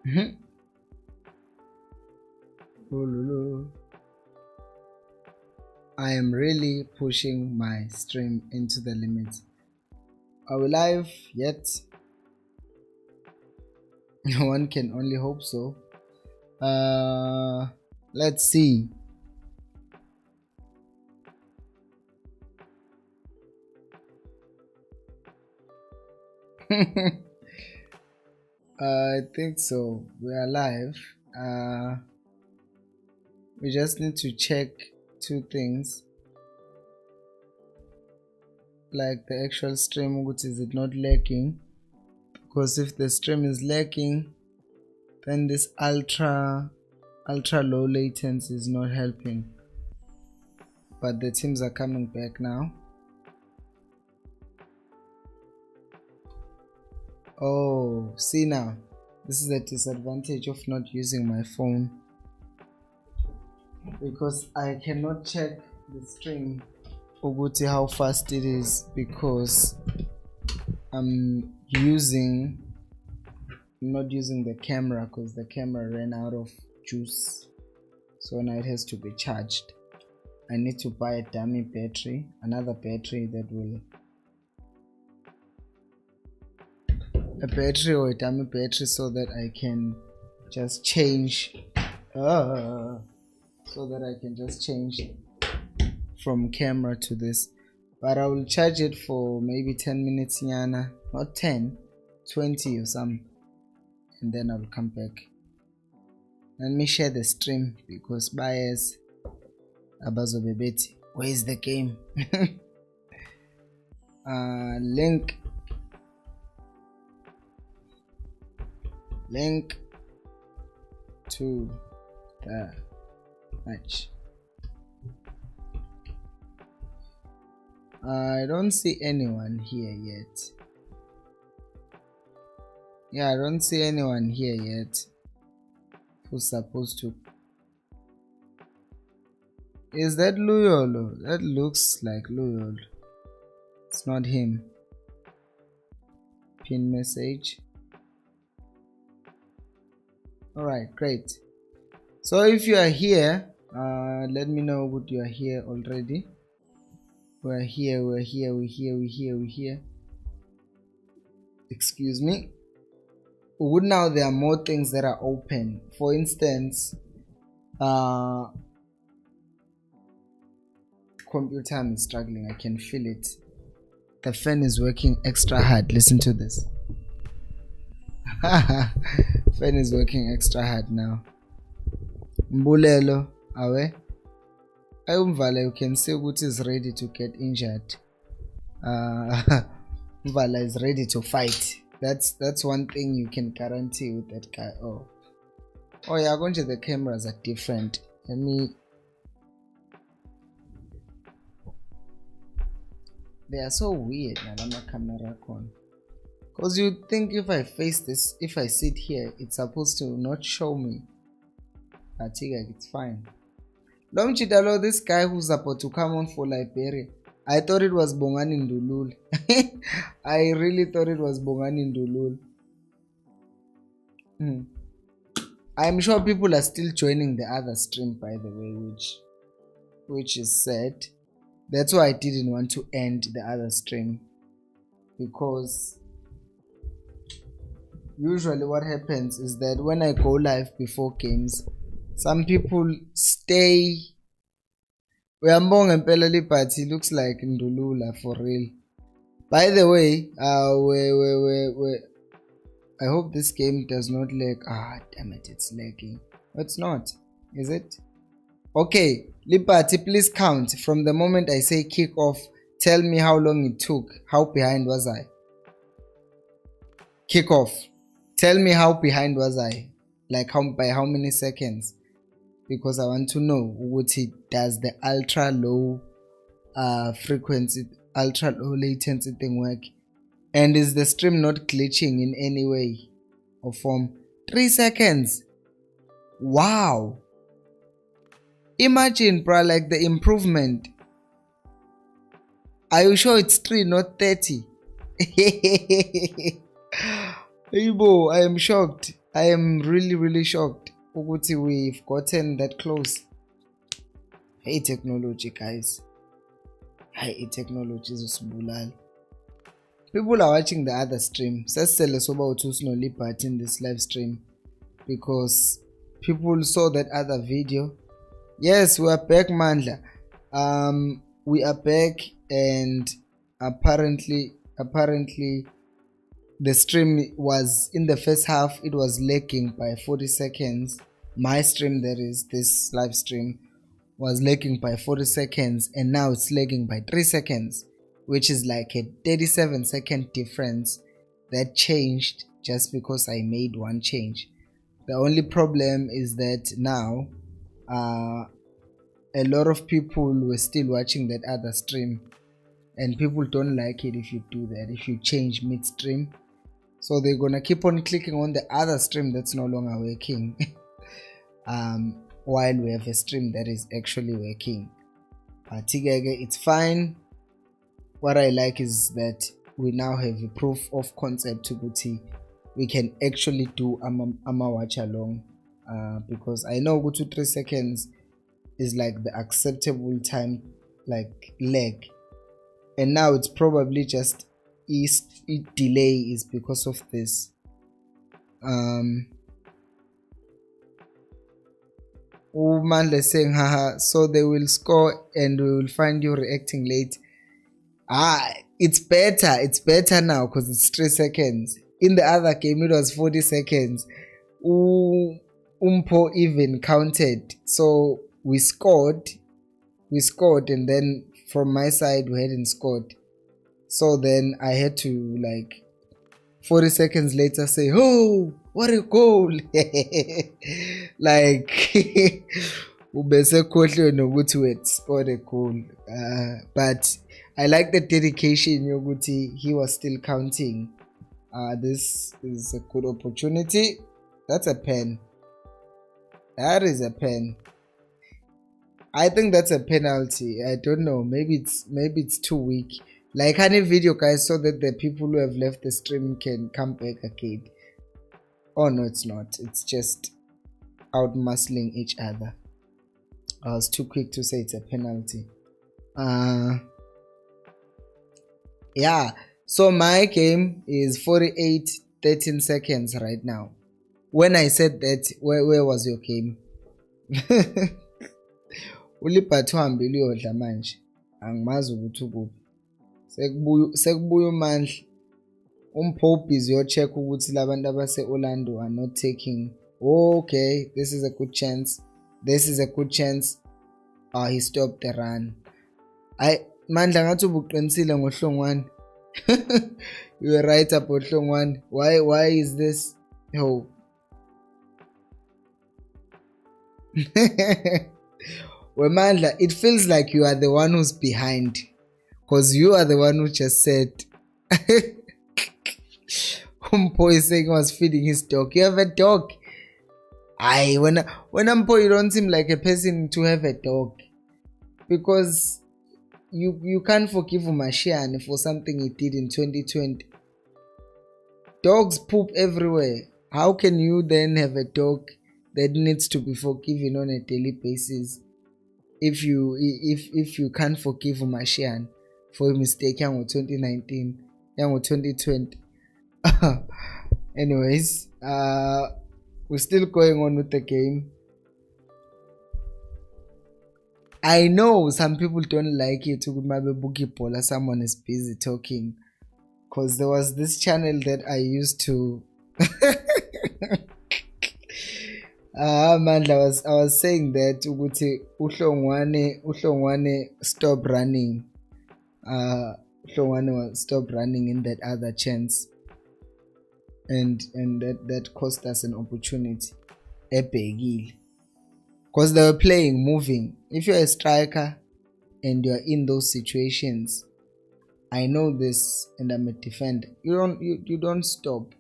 I am really pushing my stream into the limit. Are we live yet? One can only hope so. Let's see. I think so. We are live. We just need to check two things, like the actual stream, which is it not lagging, because if the stream is lagging, then this ultra low latency is not helping. But the teams are coming back now. Oh, see now, this is a disadvantage of not using my phone, because I cannot check the stream Uguti how fast it is, because I'm not using the camera, because the camera ran out of juice, so now it has to be charged. I need to buy a dummy battery, another battery that will a battery or a dummy battery, so that I can just change from camera to this. But I will charge it for maybe 10 minutes, yana, not 10, 20 or something, and then I will come back. Let me share the stream, because buyers abazobebeti, where is the game? Link to the match. I don't see anyone here yet. Yeah, I don't see anyone here yet who's supposed to. Is that Luyolo? That looks like Luyolo. It's not him. Pin message. Alright, great. So if you are here, let me know what you are here already. We're here. Excuse me. Now there are more things that are open. For instance, computer is struggling. I can feel it. The fan is working extra hard. Listen to this. Fan is working extra hard now. Mbulelo, awe. Umvala, you can see what is ready to get injured. Umvala is ready to fight. That's one thing you can guarantee with that guy. Oh yeah, going to the cameras are different. Let me. They are so weird now. Camera con. Because you think if I face this, if I sit here, it's supposed to not show me. I think it's fine. Lomchitalo, this guy who's about to come on for Liberia, I thought it was Bongani Ndulul. I really thought it was Bongani Ndulul. I'm sure people are still joining the other stream, by the way, which is sad. That's why I didn't want to end the other stream, because usually what happens is that when I go live before games, some people stay. Uyambonga mpela Liberty looks like Ndulula for real. By the way, I hope this game does not lag. Damn it, it's lagging. It's not, is it? Okay, Liberty, please count from the moment I say kick off. Tell me how long it took. How behind was I? Kick off. Tell me how behind was I? Like by how many seconds? Because I want to know what it does the ultra low frequency, ultra low latency thing work, and is the stream not glitching in any way or form? 3 seconds. Wow. Imagine, bro, like the improvement. Are you sure it's 3, not 30? Hey, bro, I am shocked. I am really shocked ukuthi we've gotten that close. Hey technology, guys. Hey technology izosibulala. People are watching the other stream. Sesele soba uthi no Liberty in this live stream because people saw that other video. Yes, we are back, Mandla. We are back, and apparently the stream was in the first half, it was lagging by 40 seconds. My stream, that is this live stream, was lagging by 40 seconds, and now it's lagging by 3 seconds, which is like a 37-second difference that changed just because I made one change. The only problem is that now a lot of people were still watching that other stream, and people don't like it if you do that, if you change midstream. So they're gonna keep on clicking on the other stream that's no longer working while we have a stream that is actually working. But it's fine. What I like is that we now have a proof of concept to Guti. We can actually do ama watch along because I know go to 3 seconds is like the acceptable time, like lag, and now it's probably just delay is because of this. Umandla saying haha, so they will score and we will find you reacting late. It's better now because it's 3 seconds. In the other game it was 40 seconds. Umpo even counted, so we scored, and then from my side we hadn't scored, so then I had to like 40 seconds later say, oh, what a goal. Like ubese khohlwe nokuthi we scored a goal, but I like the dedication yokuthi he was still counting. This is a good opportunity. That's a pen. That is a pen. I think that's a penalty. I don't know. Maybe it's too weak. Like any video, guys, so that the people who have left the stream can come back again. Oh no, it's not. It's just out muscling each other. I was too quick to say it's a penalty. Yeah. So my game is 48-13 seconds right now. When I said that, where was your game? Ulipathi uhambile uyodla manje, angimazi ukuthi ukuphi. Sekubuya uMandla umpho yo check ukuthi labantu abase Orlando are not taking. Okay, this is a good chance. He stopped the run. Mandla ngathi ubuqinisile ngohlongwane. You were right about Hlongwane. Why is this? Oh. Well, Mandla, it feels like you are the one who's behind, because you are the one who just said Umpo is saying he was feeding his dog. You have a dog. When Umpo, you don't seem like a person to have a dog, because you can't forgive Mashiane for something he did in 2020. Dogs poop everywhere. How can you then have a dog that needs to be forgiven on a daily basis if you can't forgive Mashiane for a mistake in 2019 and 2020? Anyways, we're still going on with the game. I know some people don't like it to maybe boogie ball, someone is busy talking, because there was this channel that I used to Mandla, I was saying that ukuthi uhlongwane stop running. Uhlongwane was stop running in that other chance, and that cost us an opportunity ebhekile, because they were playing moving. If you're a striker and you're in those situations, I know this, and I'm a defender, you don't stop.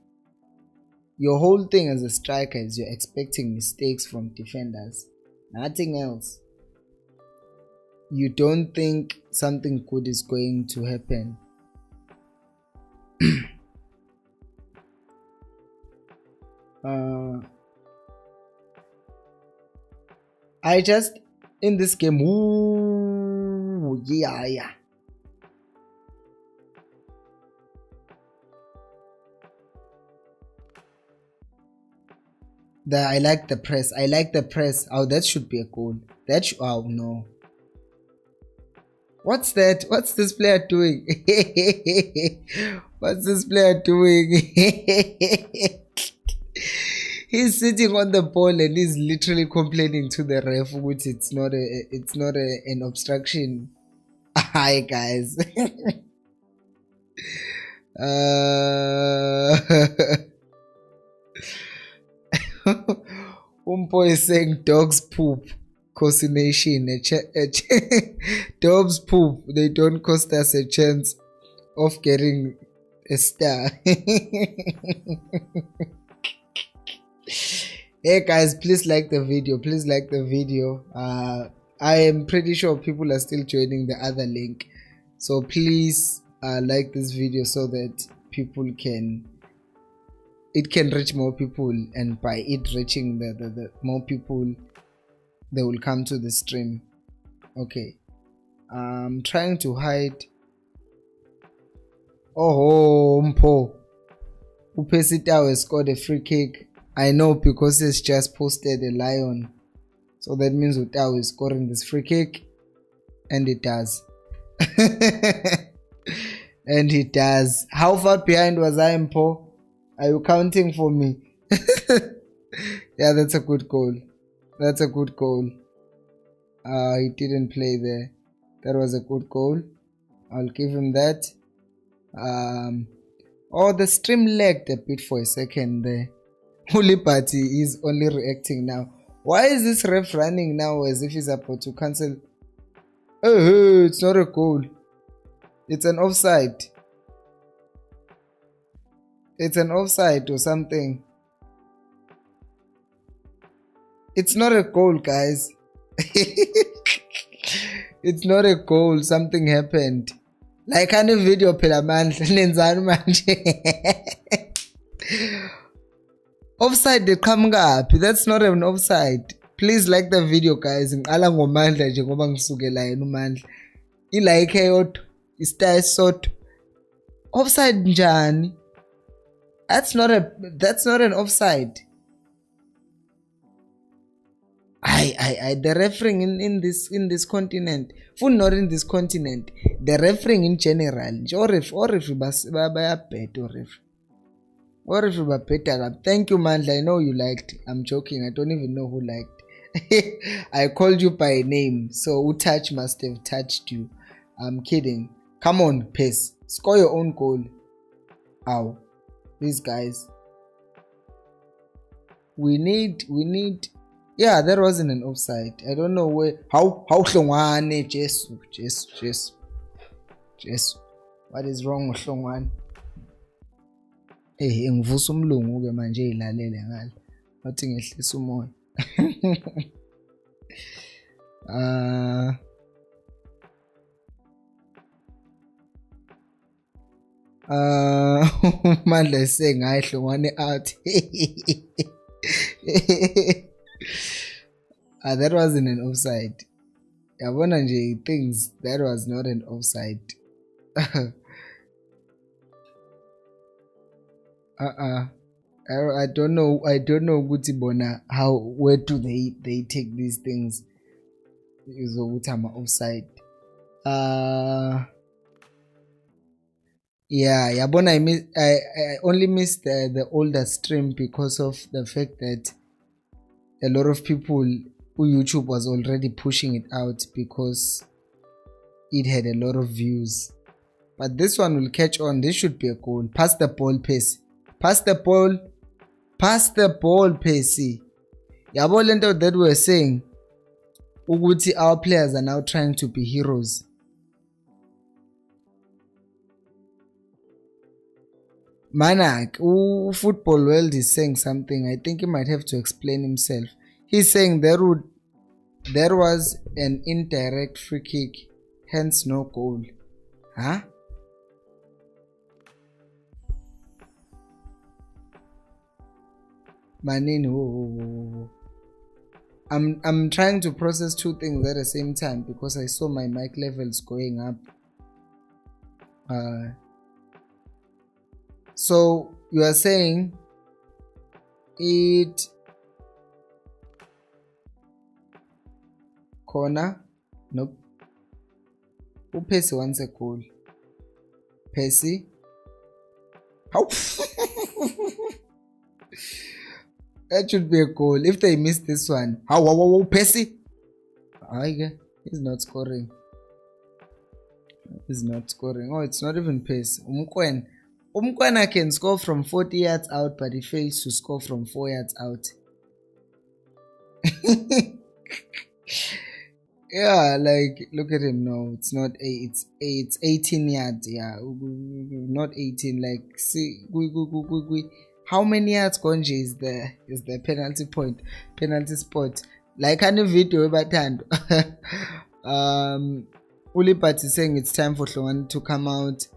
Your whole thing as a striker is you're expecting mistakes from defenders, nothing else. You don't think something good is going to happen. I just in this game. Ooh, yeah. I like the press. Oh, that should be a goal. Oh no. What's that? What's this player doing? What's this player doing? He's sitting on the ball and he's literally complaining to the ref, which it's not an obstruction. Hi guys. Umpo is saying dogs poop. Khosi Nation. Dogs poop. They don't cost us a chance of getting a star. Hey guys, please like the video. I am pretty sure people are still joining the other link, so please like this video so that it can reach more people, and by it reaching the more people, they will come to the stream. Okay, I'm trying to hide. Oh, Mpo Upesitawe has scored a free kick. I know, because it's just posted a lion, so that means Utawe is scoring this free kick, and it does. And it does. How far behind was I, Mpo? Are you counting for me? Yeah, that's a good goal. He didn't play there. That was a good goal. I'll give him that. Oh, the stream lagged a bit for a second there. Liberty is only reacting now. Why is this ref running now as if he's about to cancel? Oh, it's not a goal. It's an offside. It's an offside or something. It's not a goal, guys. It's not a goal. Something happened. Like any video offside they come up. That's not an offside. Please like the video, guys. Ngiqala ngomandla nje ngoba ngisukela yena umandla. I-like eyodwa, i-star esodwa. Offside njani? That's not an offside. The refereeing in this continent, not in this continent, the refereeing in general, thank you, Mandla. I know you liked. I'm joking. I don't even know who liked. I called you by name, so who touch must have touched you. I'm kidding. Come on, pace. Score your own goal. Ow. These guys. We need. Yeah, that wasn't an offside. I don't know where. How Hlongwane? Jesu. What is wrong with Hlongwane? Ngivusa umlungu ke manje ilalele ngalo. Wathi ngehlisa umoya. Mandla saying hayi Hlongwane out. That wasn't an offside. Yabona nje things, that was not an offside. I don't know ukuthi bona where do they take these things uzokuthi ama offside. Yeah, yabona I only missed the older stream because of the fact that a lot of people YouTube was already pushing it out because it had a lot of views. But this one will catch on. This should be a goal. Pass the ball, pace. Pass the ball, Pacey. Yabo lento that we're saying, ukuthi our players are now trying to be heroes. Manak, football world is saying something. I think he might have to explain himself. He's saying there was an indirect free kick, hence no goal. Huh? Manini, I'm trying to process two things at the same time because I saw my mic levels going up. So you are saying it corner? Nope. Who Percy wants a goal? Percy? How? That should be a goal. If they miss this one, how Percy? He's not scoring. He's not scoring. Oh, it's not even Percy. Umkwena can score from 40 yards out, but he fails to score from 4 yards out. Yeah, like look at him now. It's not it's 18 yards. Yeah, not 18. Like see, how many yards Konji is the penalty spot. Like any video about hand. Ulipat is saying it's time for Hlongwane to come out.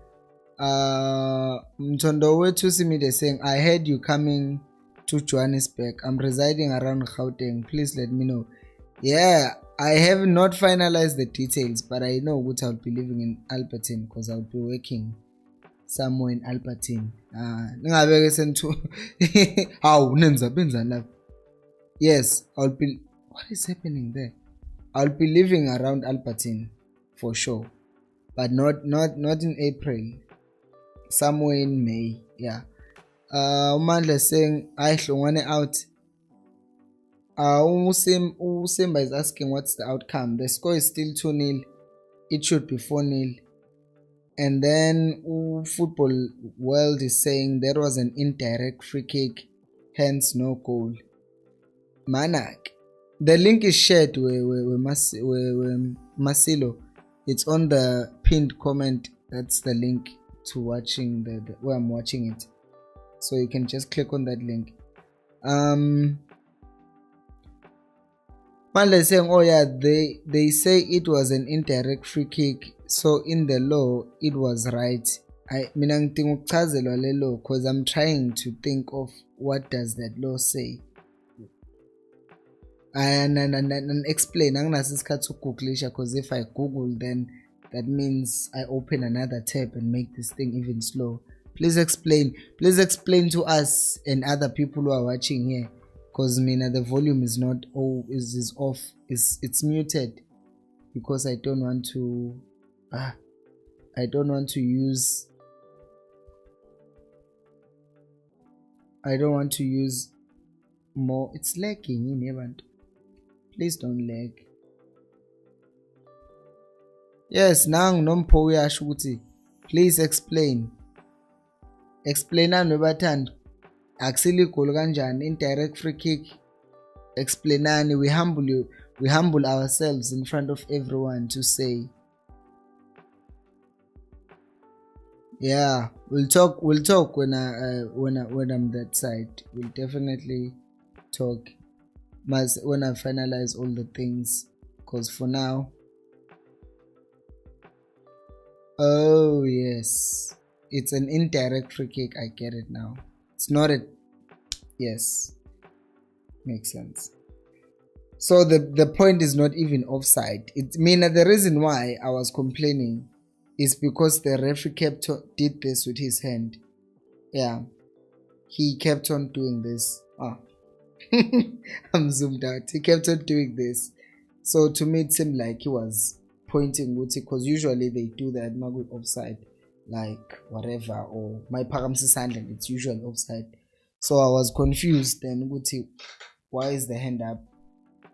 Mtondowe Tusimide saying I heard you coming to Johannesburg. I'm residing around Gauteng. Please let me know. Yeah, I have not finalized the details, but I know what I'll be living in Albertine because I'll be working somewhere in Albertine. Yes, I'll be. What is happening there? I'll be living around Albertine for sure, but not in April. Somewhere in May. Yeah. Umandla saying I Hlongwane out. Usimba is asking what's the outcome. The score is still 2-0. It should be 4-0. And then Football World is saying there was an indirect free kick, hence no goal. Manak. The link is shared with Masilo. It's on the pinned comment. That's the link to watching the where I'm watching it. So you can just click on that link. Male saying, oh yeah, they say it was an indirect free kick, so in the law it was right. Because I'm trying to think of what does that law say. And explain because if I Google, then that means I open another tab and make this thing even slow. Please explain to us and other people who are watching here. Because the volume is not is off. It's muted because I don't want to use more. It's lagging in event. Please don't lag. Yes, now nompo uyashukuthi. Please explain. Explainani webathanda. Actually goal kanjani indirect free kick. Explainani, we humble ourselves in front of everyone to say. Yeah, we'll talk when I'm that side. We'll definitely talk when I finalize all the things, because for now. Oh yes, it's an indirect free kick. I get it now. It's not a. Yes, makes sense. So the point is not even offside. The reason why I was complaining is because the referee did this with his hand. Yeah, he kept on doing this. I'm zoomed out. He kept on doing this. So to me it seemed like he was pointing Guti, because usually they do that with offside, like whatever, or my paramsi sandal, it's usually offside. So I was confused then Guti, why is the hand up?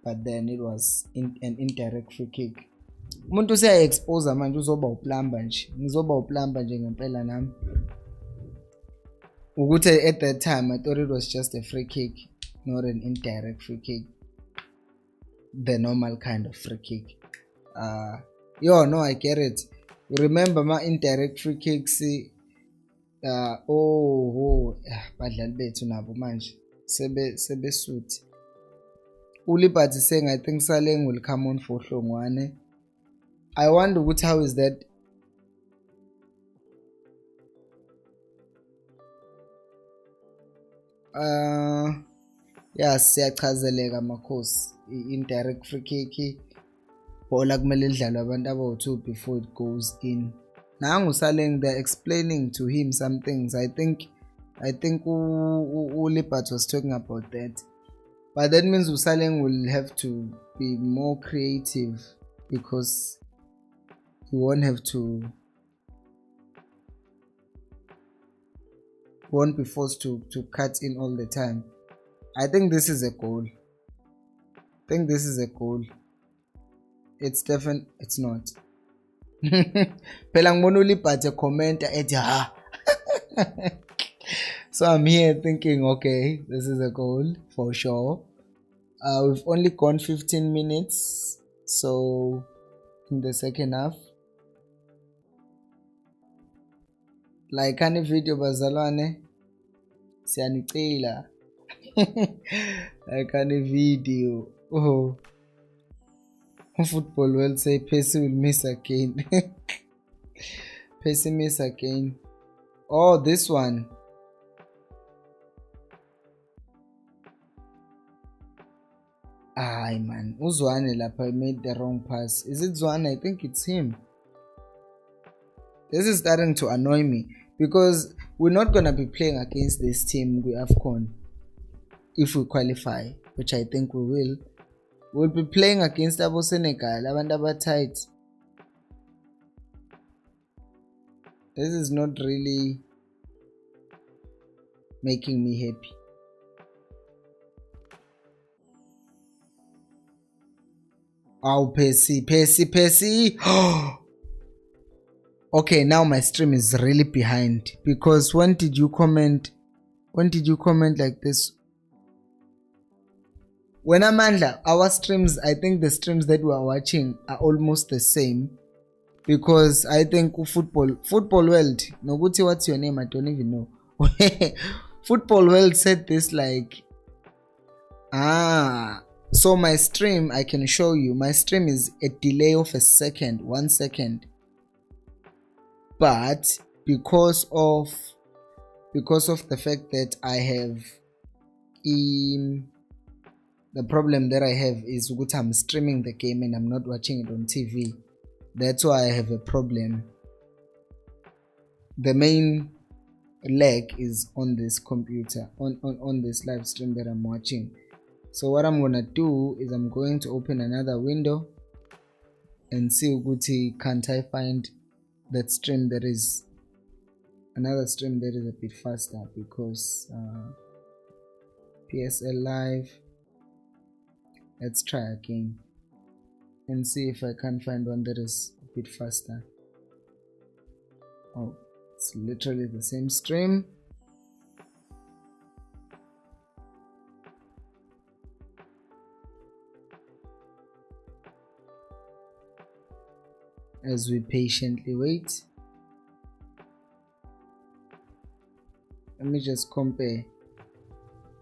But then it was an indirect free kick. Umuntu seya-expose manje uzoba uplamba nje. Ngizoba uplamba nje ngempela nami. Ukuthi at that time I thought it was just a free kick, not an indirect free kick. The normal kind of free kick. No, I get it. Remember my indirect free kicks. Badlali bethu nabo manje sebe suit. Ulipat is saying I think Saleng will come on for Hlongwane. I wonder how is that. Yes, siyachazeleka makhosi. Indirect free kick bhola kumele idlalwe abantu abawu-2 before it goes in. Nangu Saleng, they're explaining to him some things. I think Lipat was talking about that. But that means Usaleng will have to be more creative because he won't be forced to cut in all the time. I think this is a goal. It's definitely, it's not. Phela ngibona uLibate commenter ethi ha. So I'm here thinking, okay, this is a goal for sure. We've only gone 15 minutes, so in the second half. Like any video bazalwane, siyanicela. Like any video. Oh, football will say Percy will miss again. Percy miss again. Oh, this one. Ay man, Uzwane lapha made the wrong pass. Is it Zwane? I think it's him. This is starting to annoy me because we're not gonna be playing against this team with AFCON if we qualify, which I think we will. We'll be playing against Abo Senegal, abantu tight. This is not really making me happy. Oh, Percy. Okay, now my stream is really behind because when did you comment like this? When Amandla, our streams, I think the streams that we are watching are almost the same because I think football world, Noguti, what's your name? I don't even know. Football world said this like, so my stream, I can show you, my stream is a delay of 1 second. But because of the fact that I have the problem that I have is that I'm streaming the game and I'm not watching it on TV. That's why I have a problem. The main lag is on this computer, on this live stream that I'm watching. So what I'm gonna do is I'm going to open another window and see Uguti, can't I find that stream that is another stream that is a bit faster because PSL live. Let's try again and see if I can find one that is a bit faster. Oh, it's literally the same stream. As we patiently wait, let me just compare.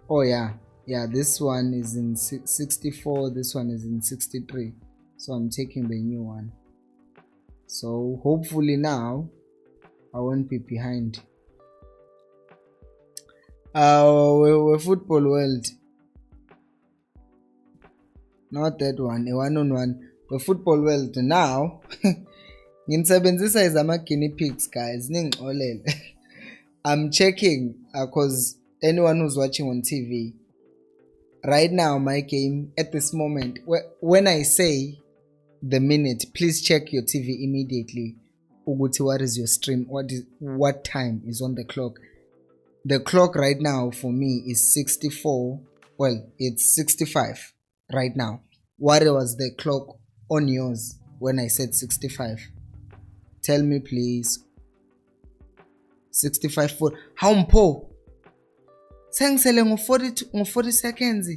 Oh yeah, this one is in 64, this one is in 63, so I'm taking the new one. So hopefully now I won't be behind. We're football world, not that one, a one-on-one. We're football world now. Nginsebenzisa izama guinea pigs, guys. Ningixolele. I'm checking because anyone who's watching on TV right now, my game at this moment, when I say the minute, please check your TV immediately. Uguti, what is your stream? What time is on the clock? The clock right now for me is 64. Well, it's 65 right now. What was the clock on yours when I said 65? Tell me please. 65 for how mpo? Sengisele ngo 40 seconds.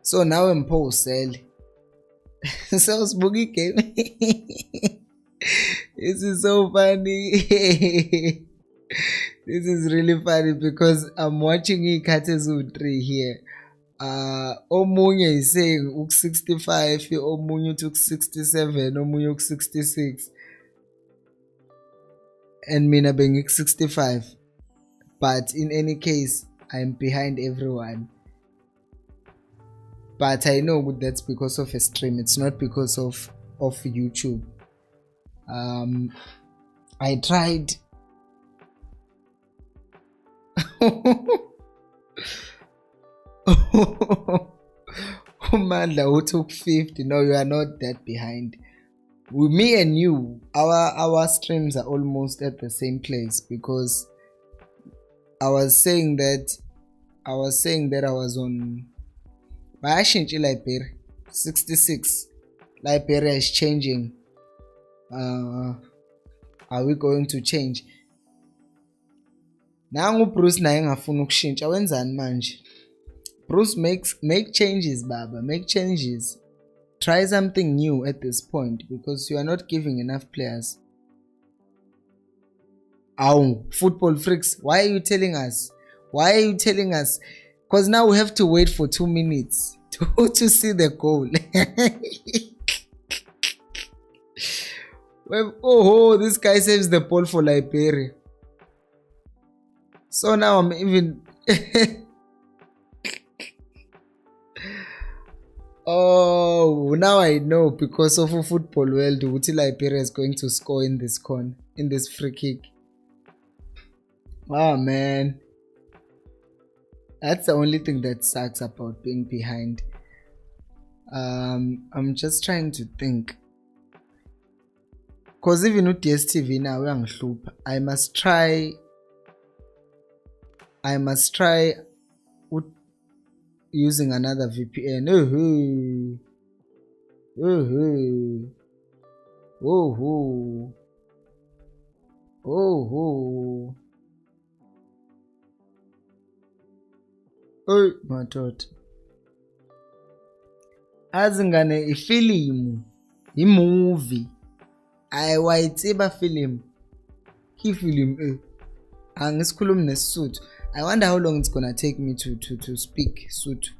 So now I'm sell. So spooky game. This is so funny. This is really funny because I'm watching Ikatezu 3 here. Omunye is saying 65, omunye took 67, omunye 66. and mina being 65. But in any case, I'm behind everyone. But I know that's because of a stream. It's not because of YouTube. I tried. Mandla, who took 50? No, you are not that behind. With me and you, our streams are almost at the same place, because I was saying that I was on Liberia 66. Liberia is changing. Are we going to change? Now Bruce naye ngafuna ukushintsha, wenzani manje? Bruce, make changes, baba, make changes. Try something new at this point, because you are not giving enough players. Football freaks, why are you telling us? Because now we have to wait for 2 minutes to see the goal. Oh, this guy saves the ball for Liberia. So now I'm even oh, now I know, because of a football world, Liberia is going to score in this free kick. Oh man, that's the only thing that sucks about being behind. I'm just trying to think, because even with DSTV now, I must try with using another VPN. Oh my god. Azingane ifilimu, movie. Ayiwayitsiba film. Film angisikhulumi nesisuthu. I wonder how long it's gonna take me to speak Sotho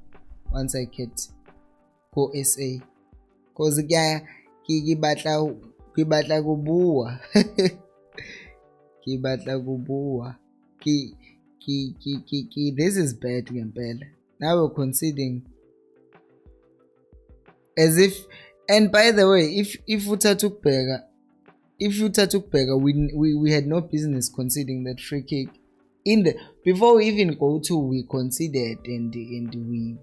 once I get go SA. Cause ki batla kubua. Ki batla kubua. This is bad ngempela. Now we're conceding as if, and by the way, if uthatha ukubheka, we had no business conceding that free kick. Before we even go to, we conceded and we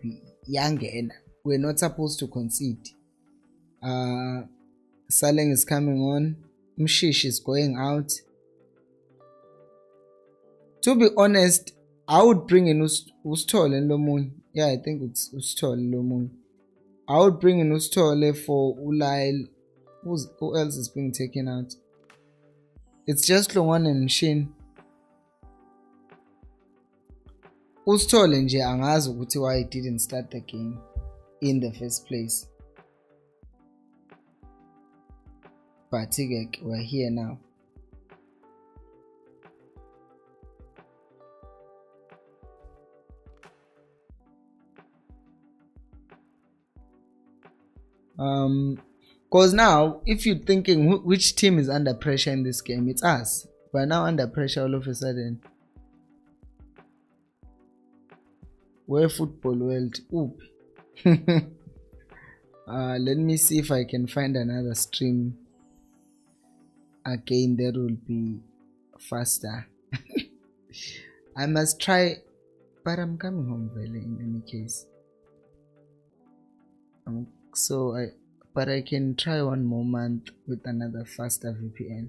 yangena. We're not supposed to concede. Saleng is coming on. Mshish is going out. To be honest, I would bring in Ustol and Lomun. Yeah, I think it's Ustol and Lomun. I would bring in Ustole for Ulail. Who else is being taken out? It's just Loman and Shin. Ustole nje angazi ukuthi why he didn't start the game in the first place. But we're here now. Because now, if you're thinking which team is under pressure in this game, it's us. We're now under pressure all of a sudden. We're football world. Oop. Let me see if I can find another stream again that will be faster. I must try, but I'm coming home really in any case. But I can try one more month with another faster VPN,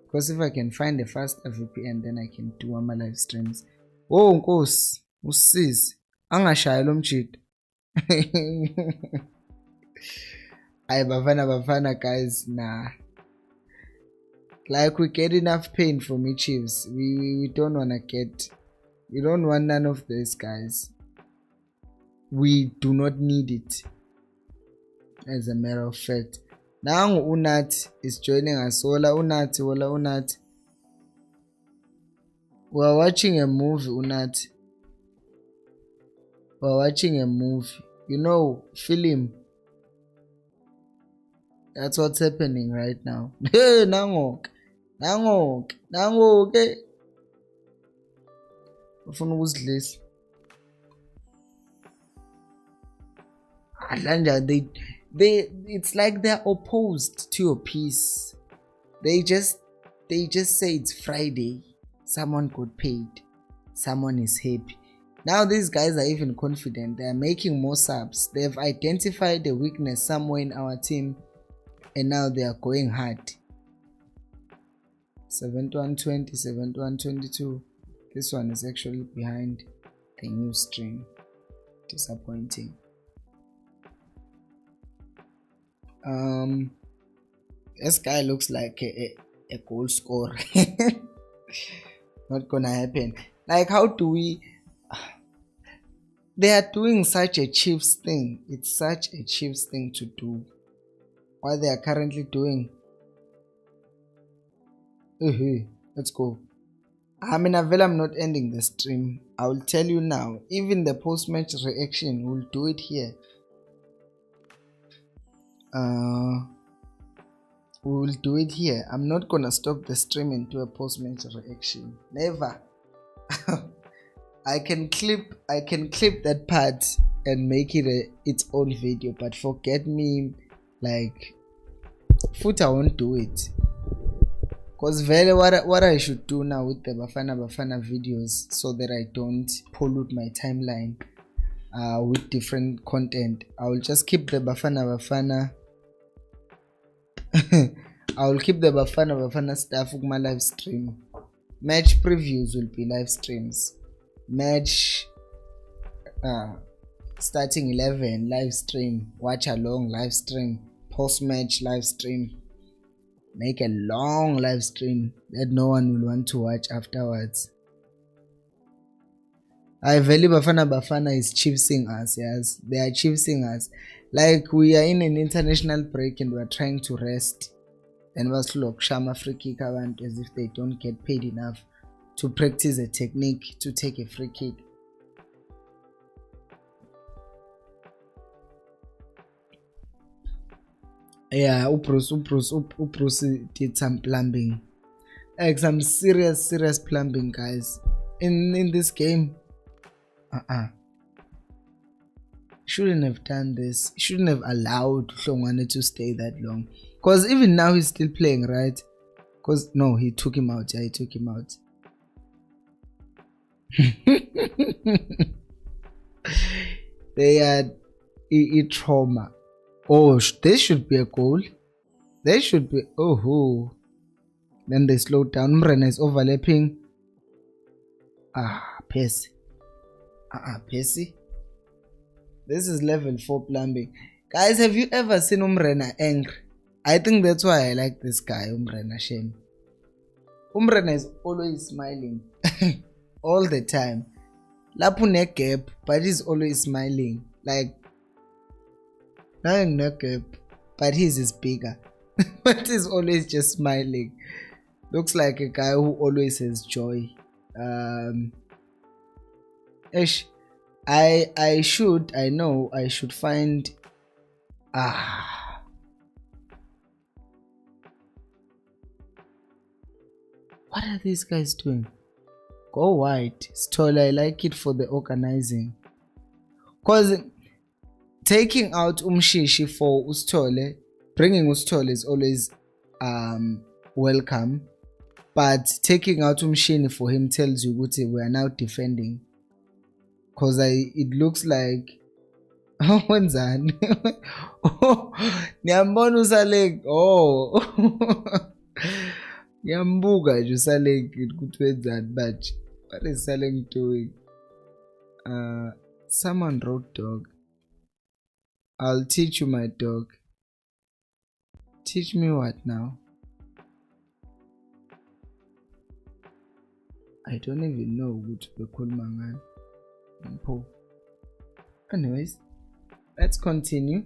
because if I can find a faster VPN, then I can do my live streams. Oh, Khosi, usiz angashaya lo mjidi. Ay Bafana guys, nah. Like, we get enough pain from each Chiefs. We don't wanna get. We don't want none of this, guys. We do not need it. As a matter of fact, now Unat is joining us. Hola Unat. We're watching a movie, Unat. We're watching a movie. You know, film. That's what's happening right now. Nango. nangoke ufuna ukuzidlisa. They it's like they're opposed to your peace. They just say it's Friday, someone got paid, someone is happy. Now these guys are even confident. They are making more subs. They've identified a weakness somewhere in our team, and now they are going hard. 7120, 7122. This one is actually behind the new stream. Disappointing. This guy looks like a goal scorer. Not gonna happen. Like, how do we? They are doing such a Chiefs thing. It's such a Chiefs thing to do. What they are currently doing. Let's go. I'm not ending the stream. I will tell you now. Even the post-match reaction, we'll do it here. We will do it here. I'm not gonna stop the stream and do a post-match reaction. Never. I can clip that part and make it its own video, but forget me, like, foot I won't do it. Cause very what I should do now with the Bafana Bafana videos, so that I don't pollute my timeline with different content. I will just keep the Bafana Bafana. I will keep the Bafana Bafana stuff with my live stream. Match previews will be live streams. Match starting 11 live stream. Watch along live stream. Post match live stream. Make a long live stream that no one will want to watch afterwards. I value Bafana Bafana is chiefsing us, yes. They are chiefsing us. Like, we are in an international break and we are trying to rest. And was look shama free kick around as if they don't get paid enough to practice a technique to take a free kick. Yeah, Bruce did some plumbing. Like some serious plumbing, guys. In this game. Shouldn't have done this. Shouldn't have allowed Hlongwane to stay that long. Because even now he's still playing, right? Because no, he took him out. Yeah, he took him out. They had trauma. Oh, this should be a goal. There should be. Oh, then they slowed down. Mrena is overlapping. Percy. Percy. This is level 4 plumbing. Guys, have you ever seen Umrena angry? I think that's why I like this guy, Umrena Shen. Umrena is always smiling. All the time. Lapune gap, but he's always smiling. Like, no gap, but his is bigger. But he's always just smiling. Looks like a guy who always has joy. I should find what are these guys doing? Go wide. Stoll, I like it for the organizing. Cause taking out Umshishi for Ustole, bringing Ustole is always welcome. But taking out Umshini for him tells you we are now defending. Cause it looks like wenzani? Niyambona usaleg. Oh. Yambuga nje usaleg ukuthi wenzani manje. What is Saleng doing? Someone wrote dog. I'll teach you my dog. Teach me what now? I don't even know what to call my man. Anyways, let's continue.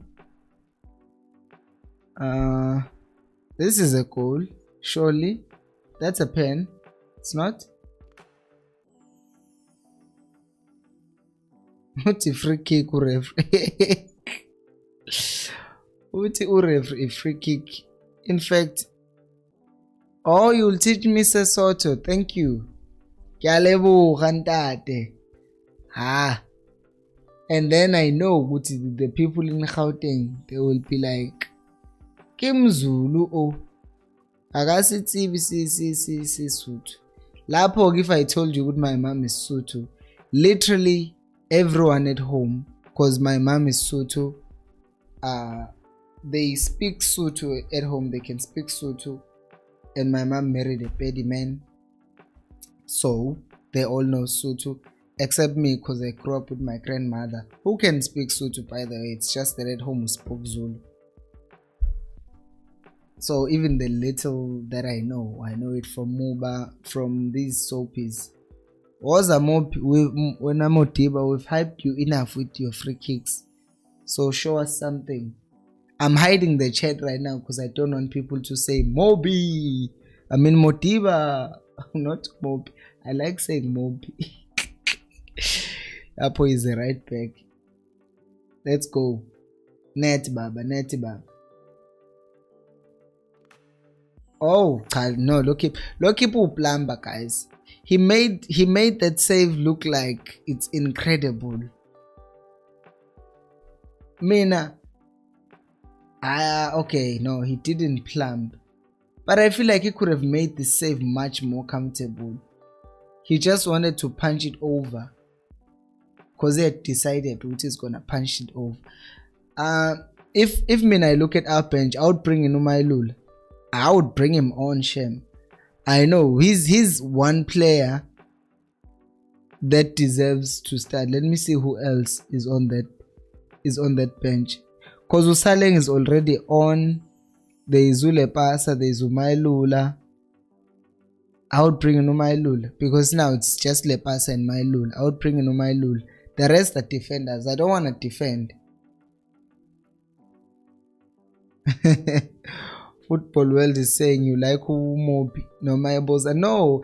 This is a goal, surely. That's a pen. It's not. What's a free kick uref? What's a free kick? In fact, Oh, you'll teach me Sesotho. Thank you. Kyaleboga ntate. And then I know the people in Gauteng, they will be like, Kim Zulu o. Akasitsibi si Sotho. Lapho if I told you my mom is Sotho, literally everyone at home, because my mom is Sotho, they speak Sotho at home, they can speak Sotho. And my mom married a Pedi man, so they all know Sotho, except me because I grew up with my grandmother who can speak Sotho, by the way. It's just that at home we spoke Zulu. So even the little that I know it from Muba, from these soapies. When I'm Motiba, we've hyped you enough with your free kicks, so show us something. I'm hiding the chat right now because I don't want people to say Mobi. I mean Motiba, not Mobi. I like saying Mobi. Apo is the right back. Let's go. Net Baba. Oh no! Look Plamba, guys. He made that save look like it's incredible. Mina. Okay, no, he didn't plumb. But I feel like he could have made the save much more comfortable. He just wanted to punch it over, because he had decided which is gonna punch it over. If I look at our bench, I would bring Inumailul. I would bring him on, Shem. I know he's one player that deserves to start. Let me see who else is on that bench. Because Usaleng is already on. There is Ulepasa, there is Umailula. I would bring in Umailula because now it's just Lepasa and Mailula. I would bring in Umailula. The rest are defenders. I don't want to defend. Football World is saying you like Umobi. No, my boss. No.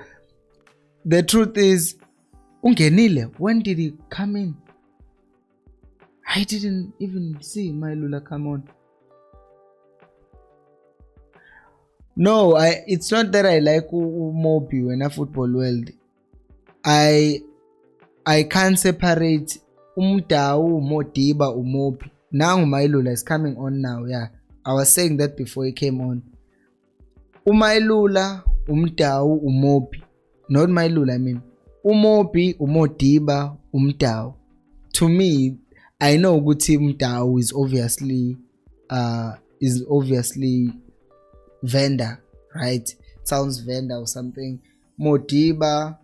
The truth is, Ungenile, when did he come in? I didn't even see Mailula come on. No, it's not that I like Umobi when a Football World. I can't separate Umtau, Motiba, Umobi. Now Mailula is coming on now, yeah. I was saying that before he came on. Umailula, Umtau, Umobi. Not Mailula, I mean. Umobi, Umotiba, Umtau. To me, I know Guti Umtau is obviously Venda, right? Sounds Venda or something. Motiba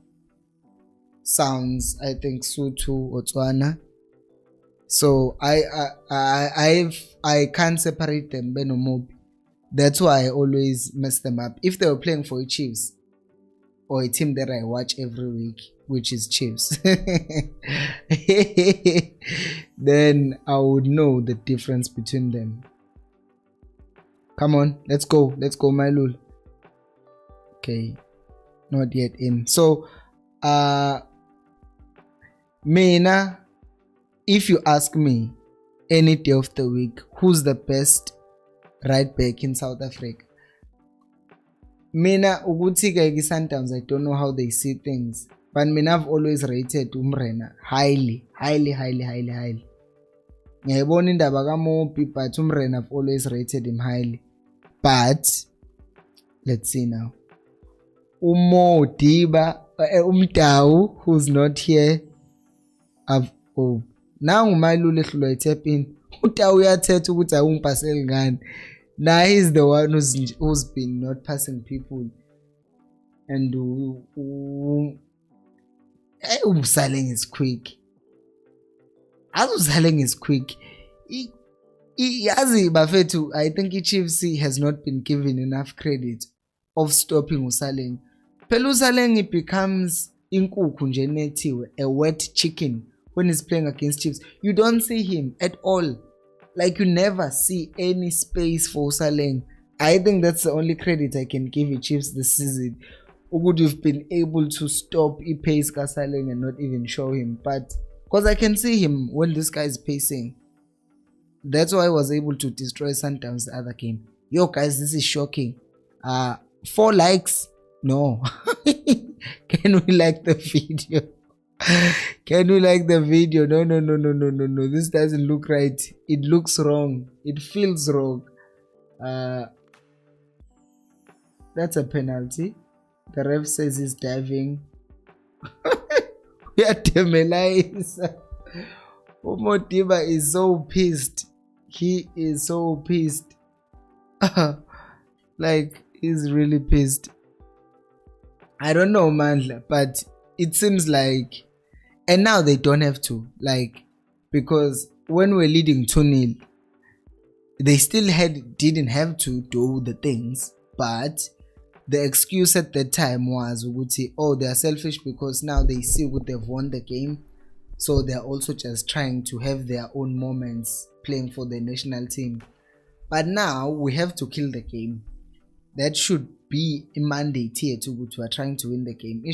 sounds, I think, Sotho or Tswana. So I can't separate them, Beno Mobi. That's why I always mess them up. If they were playing for Chiefs or a team that I watch every week, which is Chiefs, then I would know the difference between them. Come on, let's go, Mailul. Okay, not yet in. So, Mina, if you ask me any day of the week, who's the best right back in South Africa? Mina, sometimes I don't know how they see things, but Mina, I've always rated Umrena highly. Ngiyayibona indaba kaMopi, but Umrena, I've always rated him highly. But let's see now. Umtau, who's not here. Now Mailule Khulwa tap in. Umtau uyathetha ukuthi awungipaseli ngani. Now he's the one who's been not passing people. And Usaleng is quick. As Usaleng is quick. I think Chiefs has not been given enough credit of stopping Usaleng. Usaleng, it becomes a wet chicken when he's playing against Chiefs. You don't see him at all. Like, you never see any space for Usaleng. I think that's the only credit I can give Chiefs this season. Who would have been able to stop pace Usaleng and not even show him. But because I can see him when this guy is pacing. That's why I was able to destroy Sundowns the other game. Yo guys, this is shocking. 4 likes. No. Can we like the video? Can we like the video? No. This doesn't look right. It looks wrong. It feels wrong. That's a penalty. The ref says he's diving. We are Temelaisa. Umodiba is so pissed. He is so pissed. Like, he's really pissed. I don't know, man, but it seems like, and now they don't have to, like, because when we're leading 2-0, they still didn't have to do the things, but the excuse at that time was, oh, they are selfish because now they see what they've won the game, so they're also just trying to have their own moments playing for the national team. But now we have to kill the game. That should be a mandate here to are trying to win the game.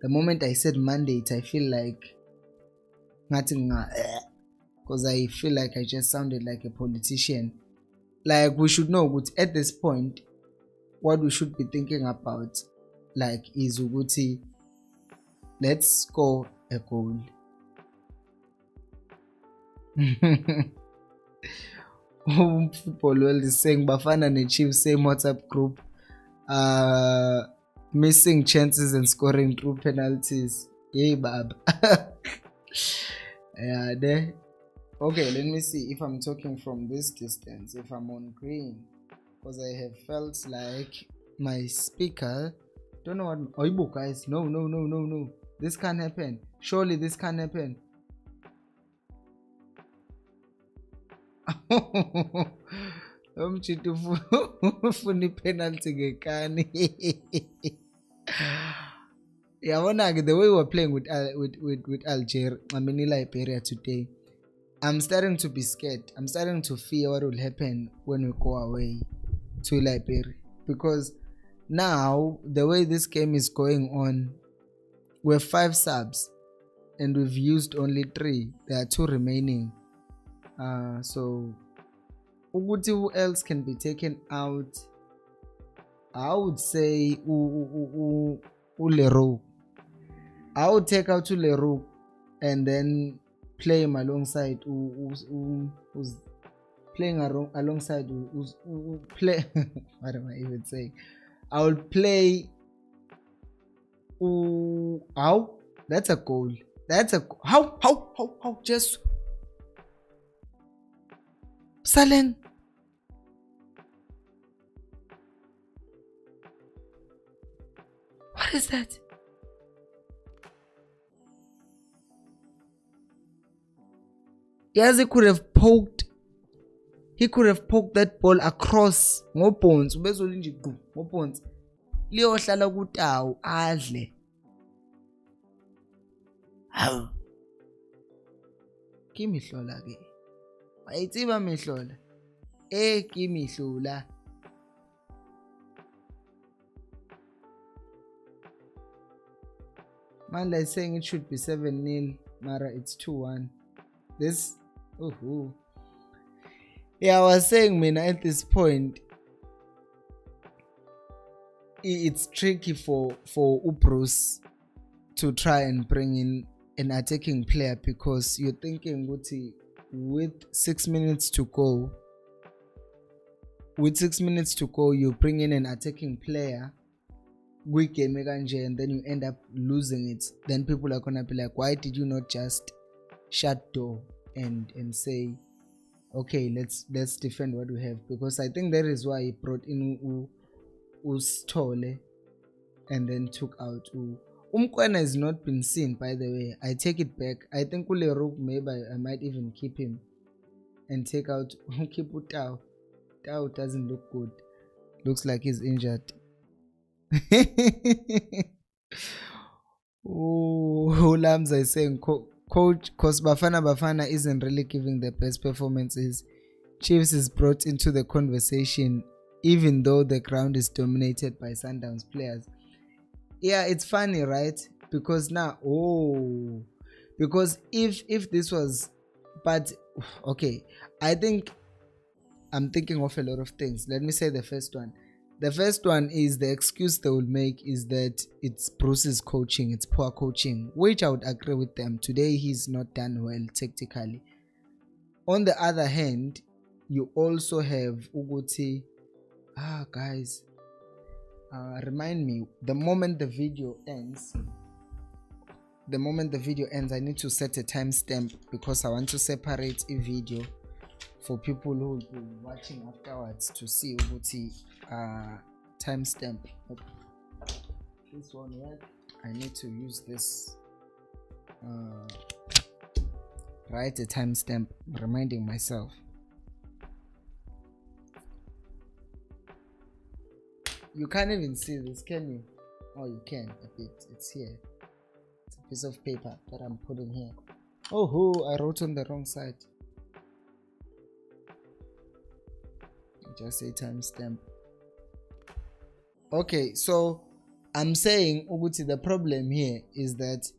The moment I said mandate, I feel like nothing, because I feel like I just sounded like a politician. Like, we should know at this point what we should be thinking about, like, is Uguti, let's score a goal. Football world is saying Bafana and Chiefs same WhatsApp group, missing chances and scoring through penalties. Yay, bab. Yeah, there. Okay, let me see if I'm talking from this distance, if I'm on green, because I have felt like my speaker, don't know what. Oibo, guys, no, this can't happen. Surely this can't happen. Umchitu funi penalty ngekani. Yeah, the way we're playing with Algeria, I mean Liberia today, I'm starting to be scared. I'm starting to fear what will happen when we go away to Liberia, because now the way this game is going on, we're 5 subs and we've used only 3. There are 2 remaining. So who else can be taken out? I would say Leroux. I would take out Leroux and then play him alongside who's playing alongside play. What am I even saying? I will play. How? That's a goal. That's a how? Just Salen. What is that? Yes, he could have poked that ball across ngobhonsi ubezolinje gqu ngobhonsi liyohlala kutawu adle. Hawu kimihlola ke wayitsiba mihlola kimihlola. Manda is saying it should be 7-0, Mara it's 2-1. This yeah, I was saying, man, at this point it's tricky for Bruce to try and bring in an attacking player, because you're thinking with 6 minutes to go, you bring in an attacking player, and then you end up losing it. Then people are gonna be like, why did you not just shut door and say, okay, let's defend what we have? Because I think that is why he brought in Ustole and then took out Umkwena has not been seen, by the way. I take it back. I think Leroux, maybe I might even keep him and take out Tao. Tao doesn't look good. Looks like he's injured. Lamza is saying, Coach, because Bafana isn't really giving the best performances. Chiefs is brought into the conversation, even though the ground is dominated by Sundowns players. Yeah, it's funny, right? Because now, because if this was, but okay, I think I'm thinking of a lot of things. Let me say the first one. The first one is the excuse they will make is that it's Bruce's coaching, it's poor coaching, which I would agree with them. Today he's not done well tactically. On the other hand, you also have Uguti. Guys, remind me, the moment the video ends, I need to set a timestamp because I want to separate a video for people who will be watching afterwards to see Uguti timestamp. This one, right? I need to use this. Write a timestamp reminding myself. You can't even see this, can you? Oh, you can a bit. It's here. It's a piece of paper that I'm putting here. Oh, I wrote on the wrong side. Just say timestamp. Okay, so I'm saying, Uguti, the problem here is that